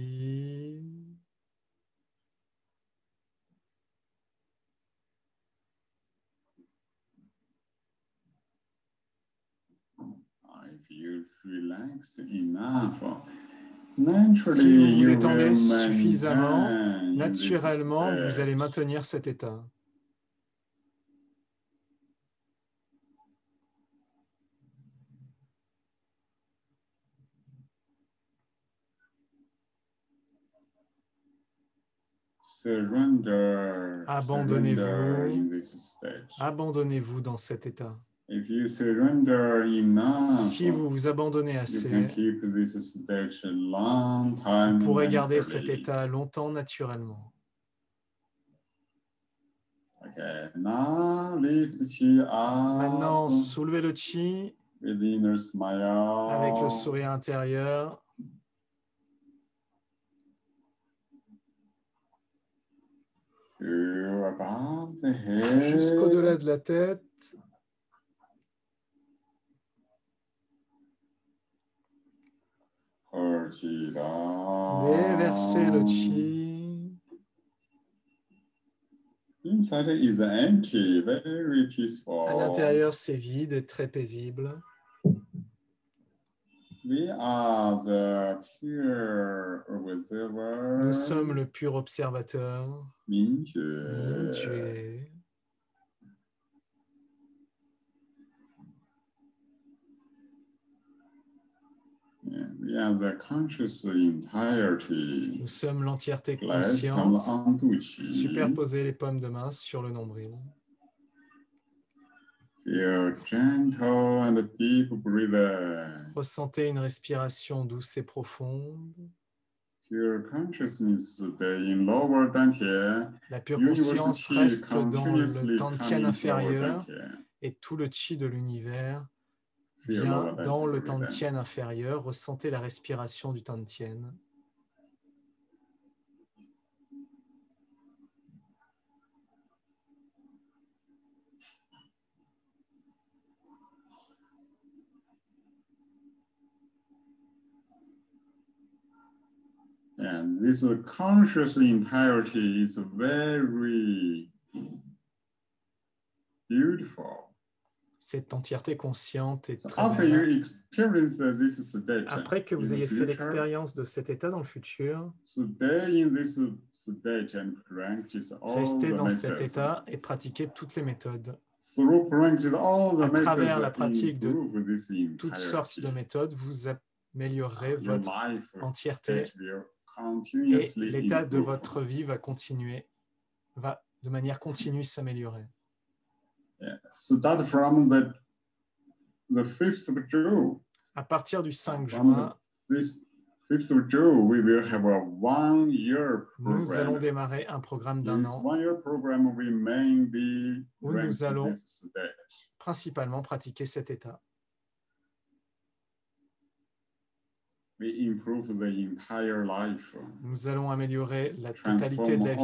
Si vous vous détendez suffisamment, naturellement, vous allez maintenir cet état. Abandonnez-vous dans cet état. Si vous vous abandonnez assez, vous pourrez garder cet état longtemps naturellement. Maintenant, soulevez le chi avec le sourire intérieur. Jusqu'au-delà de la tête. Déversez le chi. À l'intérieur, c'est vide et très paisible. Nous sommes le pur observateur. Mingjue. Nous sommes l'entièreté consciente. Superposez les paumes de main sur le nombril. Ressentez une respiration douce et profonde. La pure conscience reste dans le Tantien inférieur et tout le chi de l'univers vient dans le Tantien inférieur. Ressentez la respiration du Tantien. And this conscious entirety is very beautiful. Cette entièreté consciente est très belle. Après que vous ayez fait l'expérience de cet état dans le futur, restez dans cet état et pratiquez toutes les méthodes. À travers la pratique de toutes sortes de méthodes, vous améliorerez votre entièreté et l'état de votre vie va continuer, va de manière continue s'améliorer. À partir du 5 juin, nous allons démarrer un programme d'1 an où nous allons principalement pratiquer cet état. Nous allons améliorer la totalité de la vie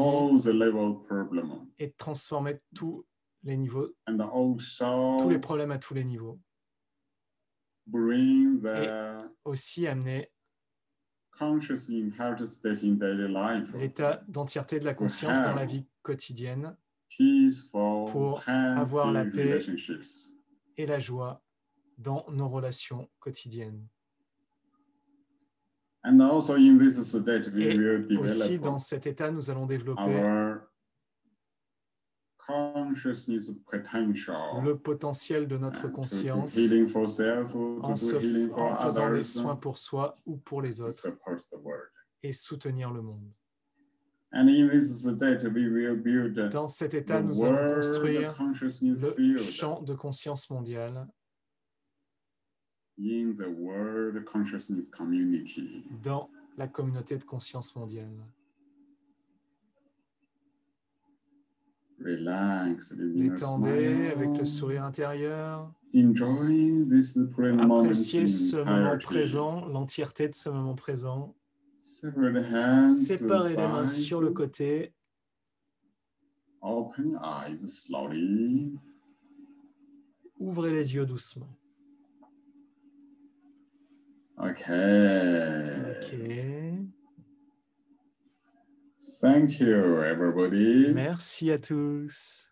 et transformer tous les niveaux, tous les problèmes à tous les niveaux. Et aussi amener l'état d'entièreté de la conscience dans la vie quotidienne pour avoir la paix et la joie dans nos relations quotidiennes. And also in this state, we will Et aussi, dans cet état, nous allons développer le potentiel de notre conscience en faisant des soins pour soi ou pour les autres et soutenir le monde. Dans cet état, nous allons construire le champ de conscience mondiale dans la communauté de conscience mondiale. Détendez avec le sourire intérieur. Appréciez ce moment présent, l'entièreté de ce moment présent. Séparez les mains sur le côté. Ouvrez les yeux doucement. OK. Thank you, everybody. Merci à tous.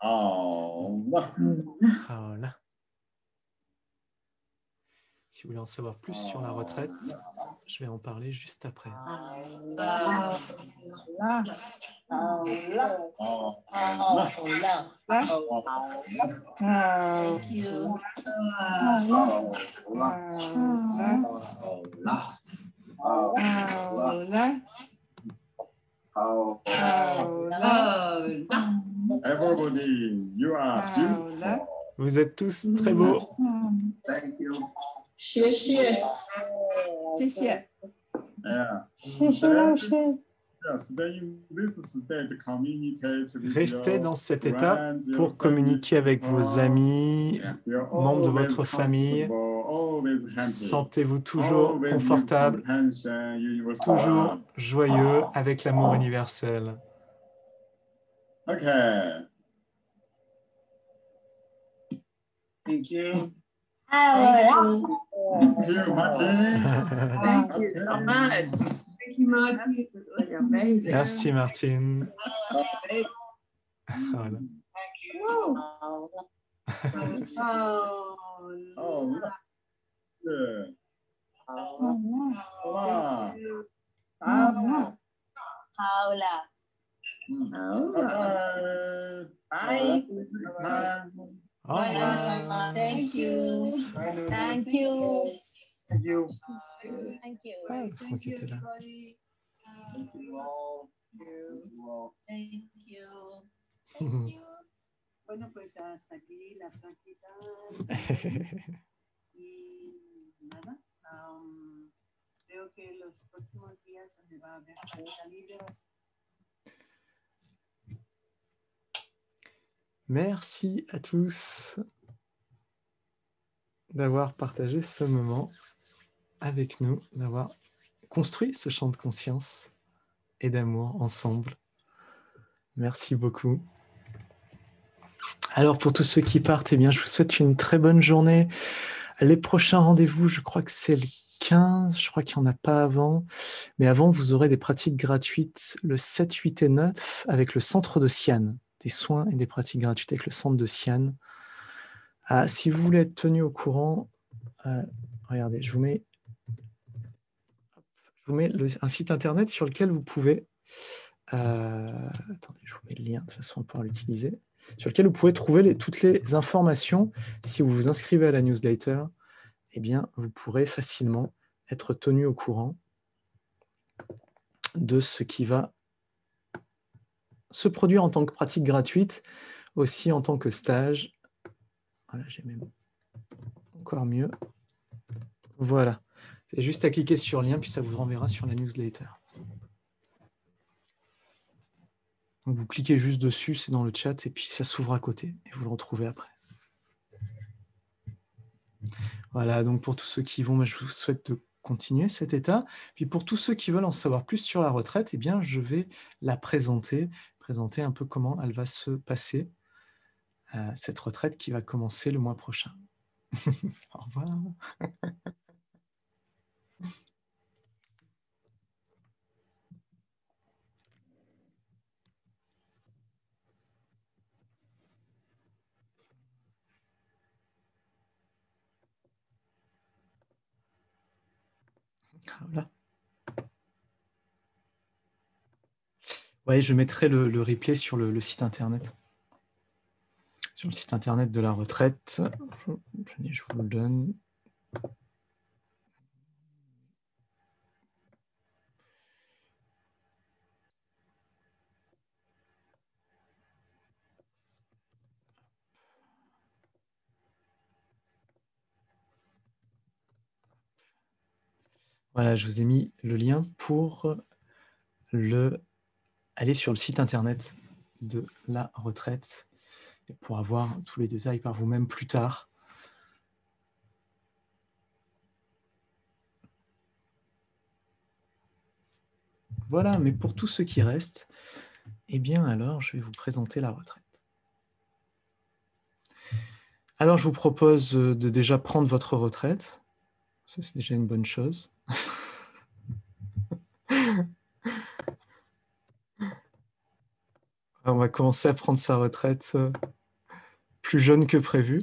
Voilà. Si vous voulez en savoir plus sur la retraite, je vais en parler juste après. Vous êtes tous très beaux. Thank you. 谢谢，谢谢。谢谢老师。Restez dans cet état pour communiquer avec vos amis, membres de votre famille. Sentez-vous toujours confortable, toujours joyeux avec l'amour universel. OK. Thank you. Thank you, Martin. Thank you so much. Thank you, Martin. You're amazing. Merci, Martine. Voilà. Paula. Bye. Au revoir. Thank you. Thank you. Thank you. Thank you. Franck était là. Thank you. Thank you. Bueno, pues hasta aquí la práctica y nada, creo que los próximos días se me va a ver libre. Merci à tous d'avoir partagé ce moment avec nous, d'avoir construit ce champ de conscience et d'amour ensemble. Merci beaucoup. Alors pour tous ceux qui partent, eh bien, je vous souhaite une très bonne journée. Les prochains rendez-vous, je crois que c'est le 15, je crois qu'il n'y en a pas avant. Mais avant, vous aurez des pratiques gratuites le 7, 8 et 9 avec le centre de Xi'an. Des soins et des pratiques gratuites avec le centre de Xi'an. Si vous voulez être tenu au courant, regardez, je vous mets un site internet sur lequel vous pouvez, attendez, je vous mets le lien de toute façon pour l'utiliser, sur lequel vous pouvez trouver toutes les informations. Si vous vous inscrivez à la newsletter, eh bien, vous pourrez facilement être tenu au courant de ce qui va se produire en tant que pratique gratuite, aussi en tant que stage. Voilà, j'ai même encore mieux. Voilà. C'est juste à cliquer sur le lien, puis ça vous renverra sur la newsletter. Donc vous cliquez juste dessus, c'est dans le chat, et puis ça s'ouvre à côté, et vous le retrouvez après. Voilà, donc pour tous ceux qui vont, je vous souhaite de continuer cet état. Puis pour tous ceux qui veulent en savoir plus sur la retraite, eh bien, je vais la présenter un peu comment elle va se passer, cette retraite qui va commencer le mois prochain. Au revoir. Voilà. Ouais, je mettrai le replay sur le site internet. Sur le site internet de la retraite. Je vous le donne. Voilà, je vous ai mis le lien pour aller sur le site internet de la retraite et pour avoir tous les détails par vous-même plus tard. Voilà, mais pour tous ceux qui restent, eh bien alors, je vais vous présenter la retraite. Alors, je vous propose de déjà prendre votre retraite. Ça, c'est déjà une bonne chose. On va commencer à prendre sa retraite plus jeune que prévu.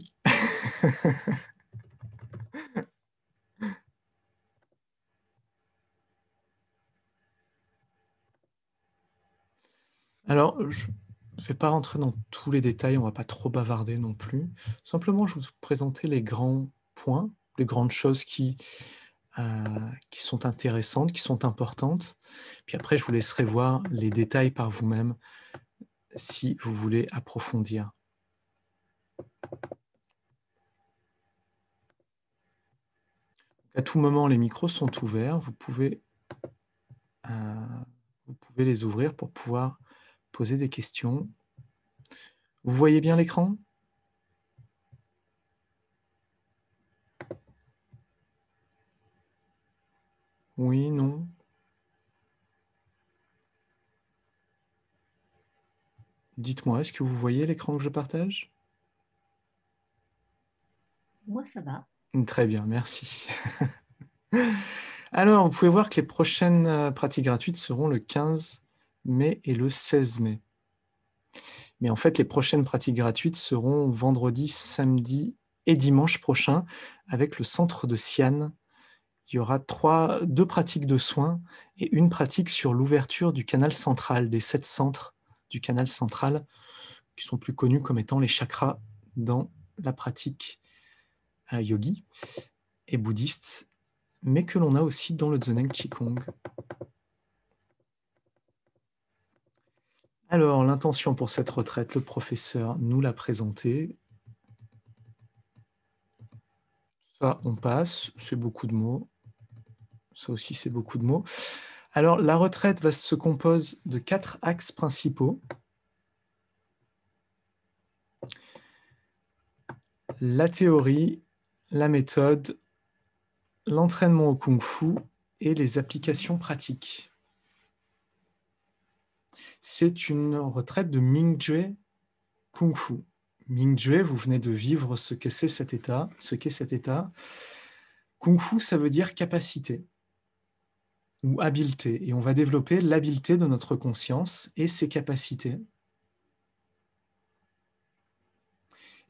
Alors, je ne vais pas rentrer dans tous les détails, on ne va pas trop bavarder non plus. Simplement, je vais vous présenter les grands points, les grandes choses qui sont intéressantes, qui sont importantes. Puis après, je vous laisserai voir les détails par vous-même si vous voulez approfondir. À tout moment, les micros sont ouverts. Vous pouvez les ouvrir pour pouvoir poser des questions. Vous voyez bien l'écran ? Oui, non ? Dites-moi, est-ce que vous voyez l'écran que je partage ? Moi, ça va. Très bien, merci. Alors, vous pouvez voir que les prochaines pratiques gratuites seront le 15 mai et le 16 mai. Mais en fait, les prochaines pratiques gratuites seront vendredi, samedi et dimanche prochain avec le centre de Siane. Il y aura 2 pratiques de soins et une pratique sur l'ouverture du canal central, des 7 centres du canal central, qui sont plus connus comme étant les chakras dans la pratique yogi et bouddhiste, mais que l'on a aussi dans le Dzogchen Qigong. Alors, l'intention pour cette retraite, le professeur nous l'a présentée. Ça, on passe, c'est beaucoup de mots. Ça aussi, c'est beaucoup de mots. Alors, la retraite se compose de 4 axes principaux. La théorie, la méthode, l'entraînement au kung-fu et les applications pratiques. C'est une retraite de Mingjue Kung-fu. Mingjue, vous venez de vivre ce qu'est cet état. Kung-fu, ça veut dire capacité ou habileté. Et on va développer l'habileté de notre conscience et ses capacités.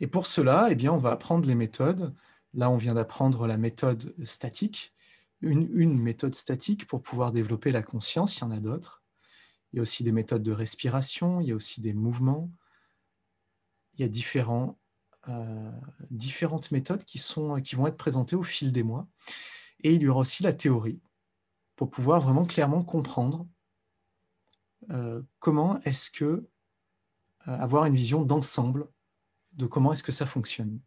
Et pour cela, eh bien, on va apprendre les méthodes. Là, on vient d'apprendre la méthode statique, une méthode statique pour pouvoir développer la conscience. Il y en a d'autres. Il y a aussi des méthodes de respiration, il y a aussi des mouvements. Il y a différentes méthodes qui vont être présentées au fil des mois. Et il y aura aussi la théorie, pour pouvoir vraiment clairement comprendre comment est-ce que avoir une vision d'ensemble de comment est-ce que ça fonctionne,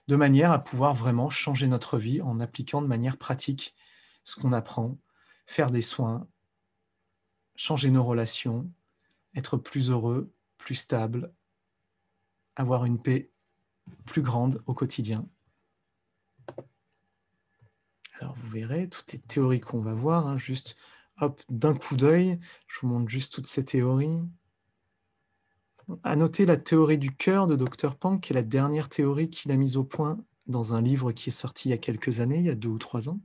de manière à pouvoir vraiment changer notre vie en appliquant de manière pratique ce qu'on apprend, faire des soins, changer nos relations, être plus heureux, plus stable, avoir une paix plus grande au quotidien. Alors vous verrez, toutes les théories qu'on va voir, hein, juste hop, d'un coup d'œil, je vous montre juste toutes ces théories. À noter la théorie du cœur de Dr. Pang, qui est la dernière théorie qu'il a mise au point dans un livre qui est sorti il y a quelques années, il y a 2 ou 3 ans.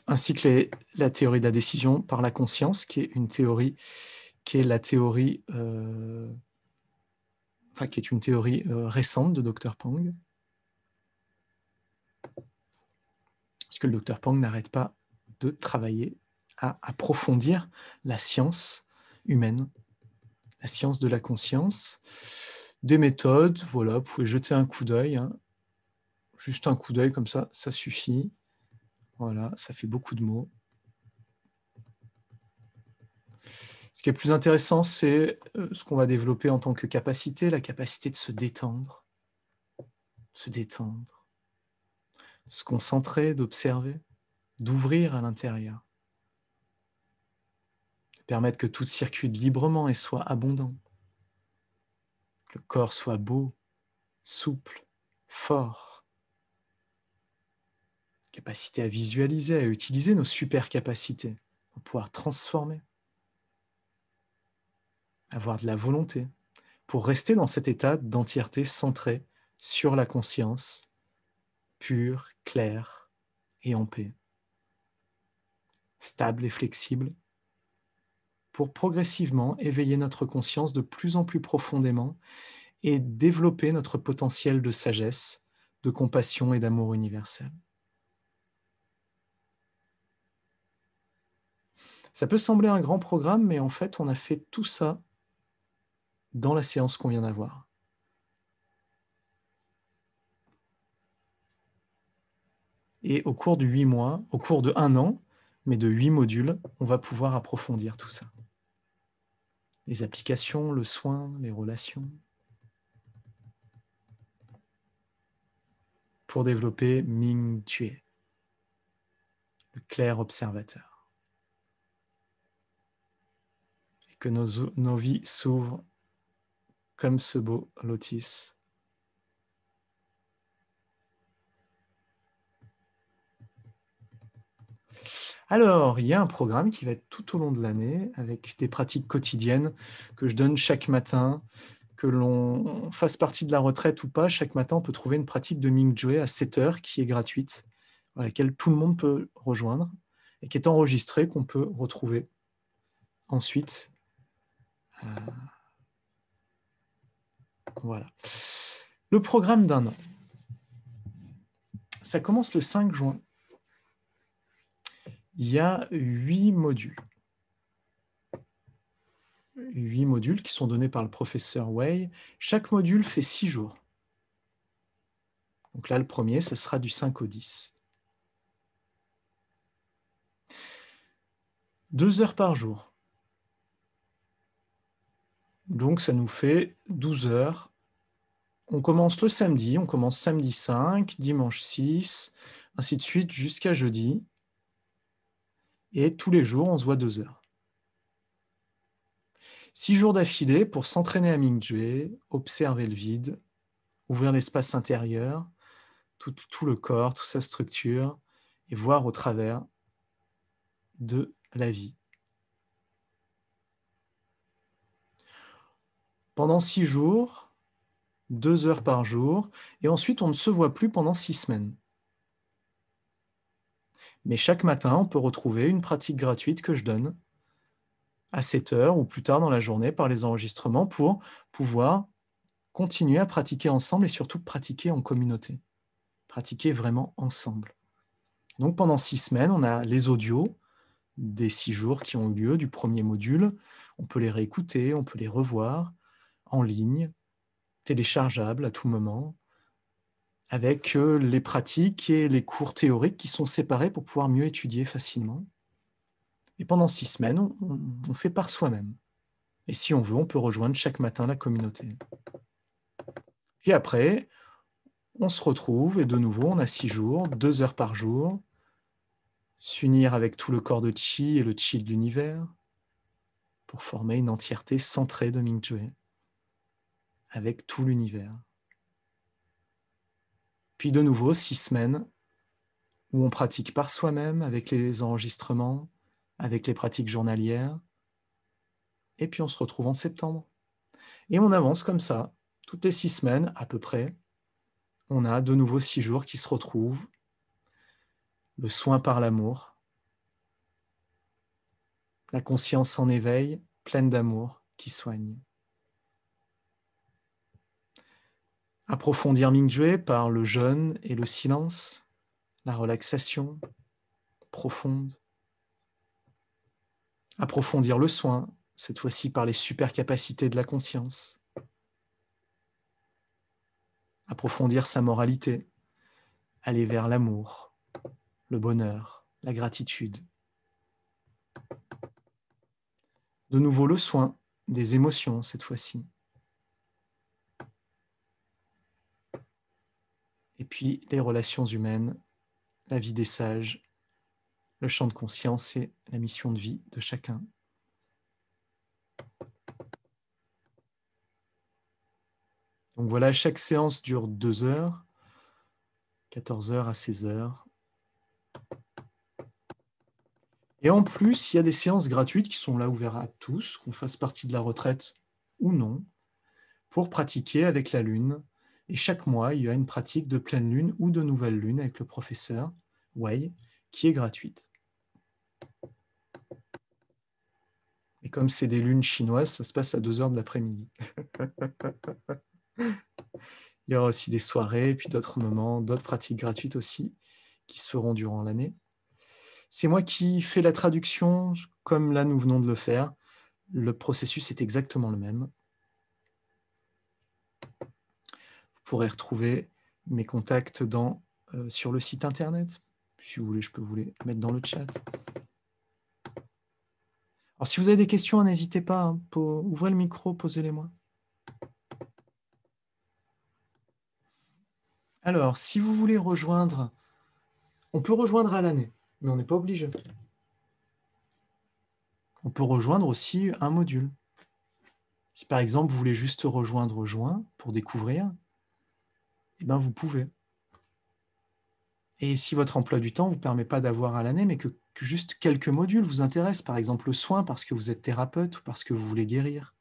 Ainsi que la théorie de la décision par la conscience, qui est une théorie qui est la théorie, qui est une théorie récente de Dr. Pang. Parce puisque le docteur Pang n'arrête pas de travailler à approfondir la science humaine, la science de la conscience. Des méthodes, voilà, vous pouvez jeter un coup d'œil, hein. Juste un coup d'œil comme ça, ça suffit. Voilà, ça fait beaucoup de mots. Ce qui est plus intéressant, c'est ce qu'on va développer en tant que capacité, la capacité de se détendre, de se concentrer, d'observer, d'ouvrir à l'intérieur, de permettre que tout circule librement et soit abondant, que le corps soit beau, souple, fort, capacité à visualiser, à utiliser nos super capacités pour pouvoir transformer, avoir de la volonté, pour rester dans cet état d'entièreté centré sur la conscience, pure, claire et en paix, stable et flexible, pour progressivement éveiller notre conscience de plus en plus profondément et développer notre potentiel de sagesse, de compassion et d'amour universel. Ça peut sembler un grand programme, mais en fait, on a fait tout ça dans la séance qu'on vient d'avoir. Et au cours de 8 mois, au cours de 1 an, mais de 8 modules, on va pouvoir approfondir tout ça. Les applications, le soin, les relations. Pour développer Ming Tue, le clair observateur. Et que nos vies s'ouvrent comme ce beau lotus. Alors, il y a un programme qui va être tout au long de l'année avec des pratiques quotidiennes que je donne chaque matin, que l'on fasse partie de la retraite ou pas. Chaque matin, on peut trouver une pratique de Ming Tue à 7 heures qui est gratuite, à laquelle tout le monde peut rejoindre et qui est enregistrée, qu'on peut retrouver ensuite. Voilà. Le programme d'1 an. Ça commence le 5 juin. Il y a 8 modules. 8 modules qui sont donnés par le professeur Wei. Chaque module fait 6 jours. Donc là, le premier, ce sera du 5 au 10. 2 heures par jour. Donc ça nous fait 12 heures. On commence le samedi, on commence samedi 5, dimanche 6, ainsi de suite jusqu'à jeudi. Et tous les jours, on se voit 2 heures. 6 jours d'affilée pour s'entraîner à Ming Tue, observer le vide, ouvrir l'espace intérieur, tout le corps, toute sa structure, et voir au travers de la vie. Pendant 6 jours, 2 heures par jour, et ensuite on ne se voit plus pendant 6 semaines. Mais chaque matin, on peut retrouver une pratique gratuite que je donne à 7 heures ou plus tard dans la journée par les enregistrements pour pouvoir continuer à pratiquer ensemble et surtout pratiquer en communauté. Pratiquer vraiment ensemble. Donc pendant 6 semaines, on a les audios des 6 jours qui ont eu lieu du premier module. On peut les réécouter, on peut les revoir en ligne, téléchargeables à tout moment, avec les pratiques et les cours théoriques qui sont séparés pour pouvoir mieux étudier facilement. Et pendant 6 semaines, on fait par soi-même. Et si on veut, on peut rejoindre chaque matin la communauté. Puis après, on se retrouve et de nouveau, on a 6 jours, 2 heures par jour, s'unir avec tout le corps de Qi et le Qi de l'univers pour former une entièreté centrée de Ming Tue avec tout l'univers. Puis de nouveau, 6 semaines où on pratique par soi-même avec les enregistrements, avec les pratiques journalières. Et puis on se retrouve en septembre. Et on avance comme ça, toutes les 6 semaines à peu près. On a de nouveau 6 jours qui se retrouvent. Le soin par l'amour. La conscience en éveil, pleine d'amour, qui soigne. Approfondir Ming Tue par le jeûne et le silence, la relaxation profonde. Approfondir le soin, cette fois-ci par les supercapacités de la conscience. Approfondir sa moralité, aller vers l'amour, le bonheur, la gratitude. De nouveau le soin des émotions cette fois-ci. Et puis les relations humaines, la vie des sages, le champ de conscience et la mission de vie de chacun. Donc voilà, chaque séance dure 2 heures, 14h à 16h. Et en plus, il y a des séances gratuites qui sont là ouvertes à tous, qu'on fasse partie de la retraite ou non, pour pratiquer avec la Lune. Et chaque mois, il y a une pratique de pleine Lune ou de nouvelle Lune avec le professeur Wei, qui est gratuite. Et comme c'est des lunes chinoises, ça se passe à 2h de l'après-midi. Il y aura aussi des soirées, et puis d'autres moments, d'autres pratiques gratuites aussi, qui se feront durant l'année. C'est moi qui fais la traduction, comme là nous venons de le faire. Le processus est exactement le même. Vous pourrez retrouver mes contacts sur le site internet. Si vous voulez, je peux vous les mettre dans le chat. Alors, si vous avez des questions, n'hésitez pas, hein, ouvrez le micro, posez-les-moi. Alors, si vous voulez rejoindre, on peut rejoindre à l'année, mais on n'est pas obligé. On peut rejoindre aussi un module. Si par exemple, vous voulez juste rejoindre juin pour découvrir, eh bien, vous pouvez. Et si votre emploi du temps ne vous permet pas d'avoir à l'année, mais que juste quelques modules vous intéressent, par exemple le soin parce que vous êtes thérapeute ou parce que vous voulez guérir,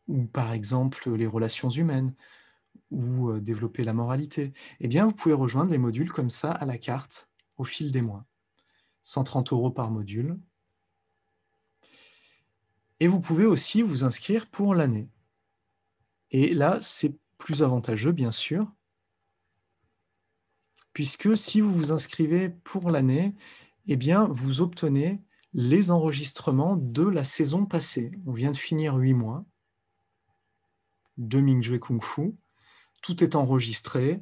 ou par exemple les relations humaines, ou développer la moralité, eh bien vous pouvez rejoindre les modules comme ça à la carte au fil des mois. 130 € par module. Et vous pouvez aussi vous inscrire pour l'année. Et là, c'est plus avantageux, bien sûr, puisque si vous vous inscrivez pour l'année, eh bien, vous obtenez les enregistrements de la saison passée. On vient de finir 8 mois de Mingjue Kung Fu. Tout est enregistré.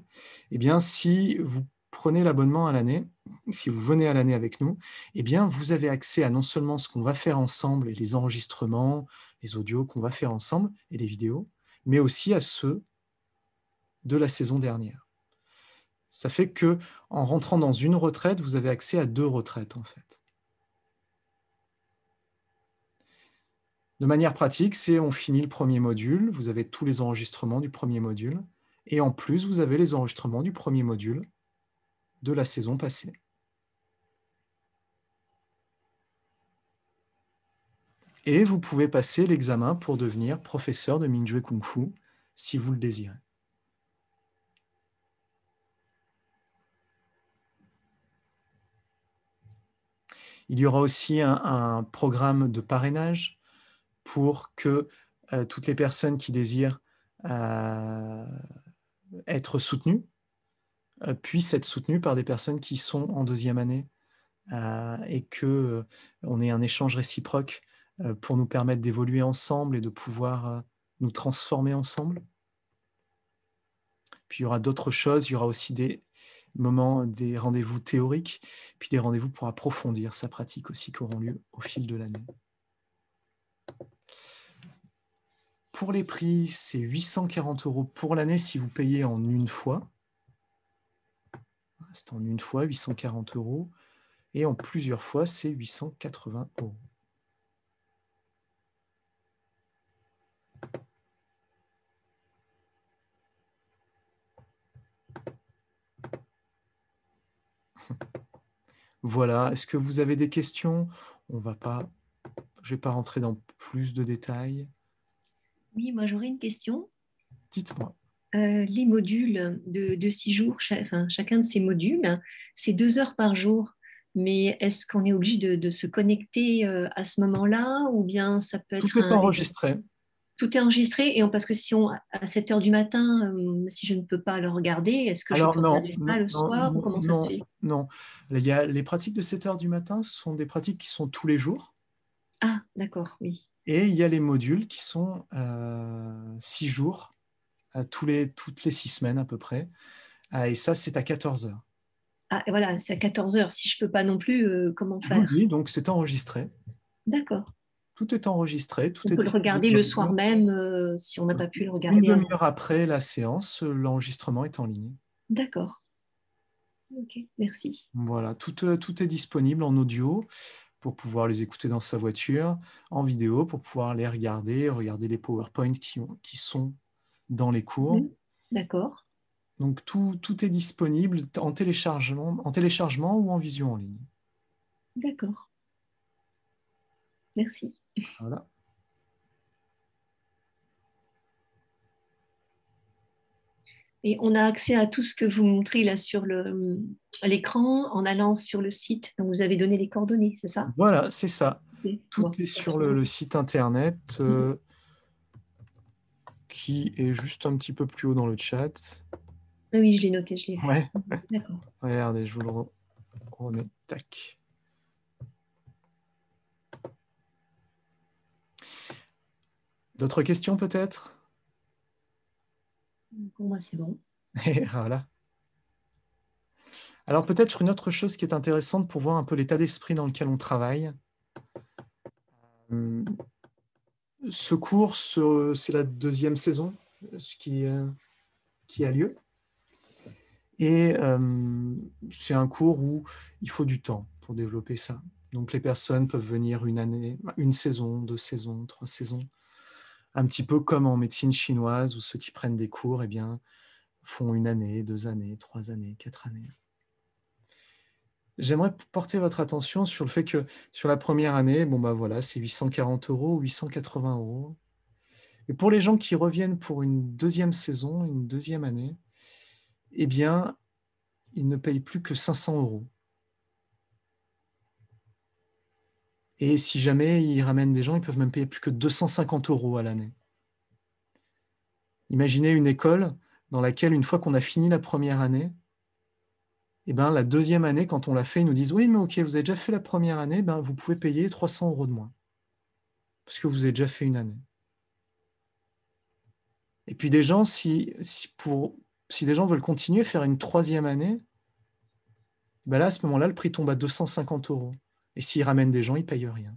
Eh bien, si vous prenez l'abonnement à l'année, si vous venez à l'année avec nous, eh bien, vous avez accès à non seulement ce qu'on va faire ensemble et les enregistrements, les audios qu'on va faire ensemble et les vidéos, mais aussi à ceux de la saison dernière. Ça fait que en rentrant dans une retraite, vous avez accès à 2 retraites en fait. De manière pratique, on finit le premier module, vous avez tous les enregistrements du premier module, et en plus, vous avez les enregistrements du premier module de la saison passée. Et vous pouvez passer l'examen pour devenir professeur de Mingjue Kung Fu, si vous le désirez. Il y aura aussi un programme de parrainage pour que toutes les personnes qui désirent être soutenues puissent être soutenues par des personnes qui sont en 2e année et qu'on ait un échange réciproque pour nous permettre d'évoluer ensemble et de pouvoir nous transformer ensemble. Puis il y aura d'autres choses, il y aura aussi des moments, des rendez-vous théoriques, puis des rendez-vous pour approfondir sa pratique aussi qui auront lieu au fil de l'année. Pour les prix, c'est 840 € pour l'année si vous payez en une fois. C'est en une fois, 840 €. Et en plusieurs fois, c'est 880 €. Voilà, est-ce que vous avez des questions? Je ne vais pas rentrer dans plus de détails. Oui, moi j'aurais une question. Dites-moi. Les modules de 6 jours, chacun de ces modules, c'est 2 heures par jour. Mais est-ce qu'on est obligé de se connecter à ce moment-là ou bien ça peut être... Tout est enregistré. Tout est enregistré et parce que si à 7 heures du matin, si je ne peux pas le regarder, est-ce que je peux regarder ça le soir ou comment ça se fait? Non. Les pratiques de 7 heures du matin sont des pratiques qui sont tous les jours. Ah, d'accord, oui. Et il y a les modules qui sont 6 jours, toutes les 6 semaines à peu près. Et ça, c'est à 14 heures. Ah, et voilà, c'est à 14 heures. Si je ne peux pas non plus, comment faire? Oui, donc c'est enregistré. D'accord. Tout est enregistré. On peut le regarder le soir même si on n'a pas pu le regarder. Une demi-heure après la séance, l'enregistrement est en ligne. D'accord. Ok, merci. Voilà, tout est disponible en audio pour pouvoir les écouter dans sa voiture, en vidéo pour pouvoir les regarder les PowerPoint qui sont dans les cours. D'accord. Donc tout est disponible en téléchargement ou en vision en ligne. D'accord. Merci. Voilà. Et on a accès à tout ce que vous montrez là sur l'écran en allant sur le site dont vous avez donné les coordonnées, c'est ça? Voilà, c'est ça. Okay. Tout est sur le site internet qui est juste un petit peu plus haut dans le chat. Oui, je l'ai noté, je l'ai vu. Ouais. D'accord. Regardez, je vous le remets. Tac. D'autres questions peut-être? Pour moi, c'est bon. Et voilà. Alors peut-être une autre chose qui est intéressante pour voir un peu l'état d'esprit dans lequel on travaille. Ce cours, c'est la 2e saison qui a lieu. Et c'est un cours où il faut du temps pour développer ça. Donc les personnes peuvent venir une année, 1 saison, 2 saisons, 3 saisons. Un petit peu comme en médecine chinoise où ceux qui prennent des cours font 1 année, 2 années, 3 années, 4 années. J'aimerais porter votre attention sur le fait que sur la première année, voilà, c'est 840 € ou 880 €. Et pour les gens qui reviennent pour une 2e saison, une 2e année, eh bien, ils ne payent plus que 500 €. Et si jamais ils ramènent des gens, ils peuvent même payer plus que 250 € à l'année. Imaginez une école dans laquelle, une fois qu'on a fini la première année, eh ben, la 2e année, quand on l'a fait, ils nous disent « Oui, mais ok, vous avez déjà fait la première année, vous pouvez payer 300 € de moins. Parce que vous avez déjà fait 1 année. » Et puis des gens, si des gens veulent continuer à faire une 3e année, là, à ce moment-là, le prix tombe à 250 €. Et s'ils ramènent des gens, ils ne payent rien.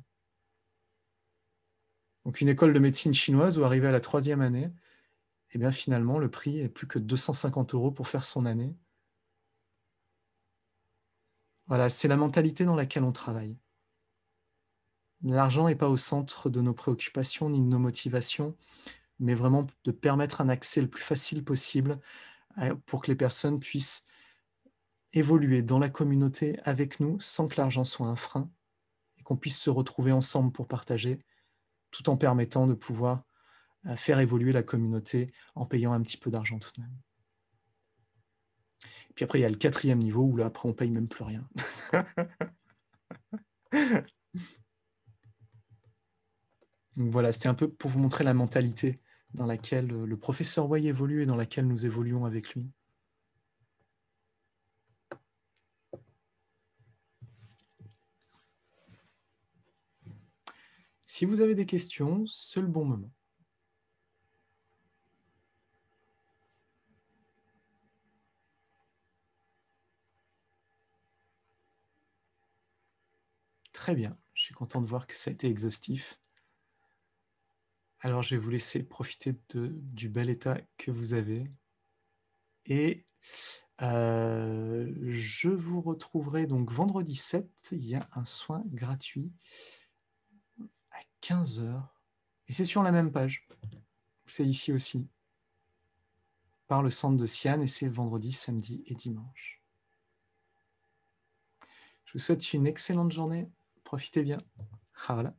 Donc une école de médecine chinoise où arriver à la 3e année, eh bien finalement, le prix est plus que 250 € pour faire son année. Voilà, c'est la mentalité dans laquelle on travaille. L'argent n'est pas au centre de nos préoccupations ni de nos motivations, mais vraiment de permettre un accès le plus facile possible pour que les personnes puissent évoluer dans la communauté avec nous sans que l'argent soit un frein et qu'on puisse se retrouver ensemble pour partager, tout en permettant de pouvoir faire évoluer la communauté en payant un petit peu d'argent tout de même. Et puis après, il y a le 4e niveau où là, après, on ne paye même plus rien. Donc voilà, c'était un peu pour vous montrer la mentalité dans laquelle le professeur Wei évolue et dans laquelle nous évoluons avec lui. Si vous avez des questions, c'est le bon moment. Très bien, je suis content de voir que ça a été exhaustif. Alors, je vais vous laisser profiter du bel état que vous avez. Et je vous retrouverai donc vendredi 7, il y a un soin gratuit à 15 h. Et c'est sur la même page. C'est ici aussi. Par le centre de Xi'an, et c'est vendredi, samedi et dimanche. Je vous souhaite une excellente journée. Profitez bien. Voilà.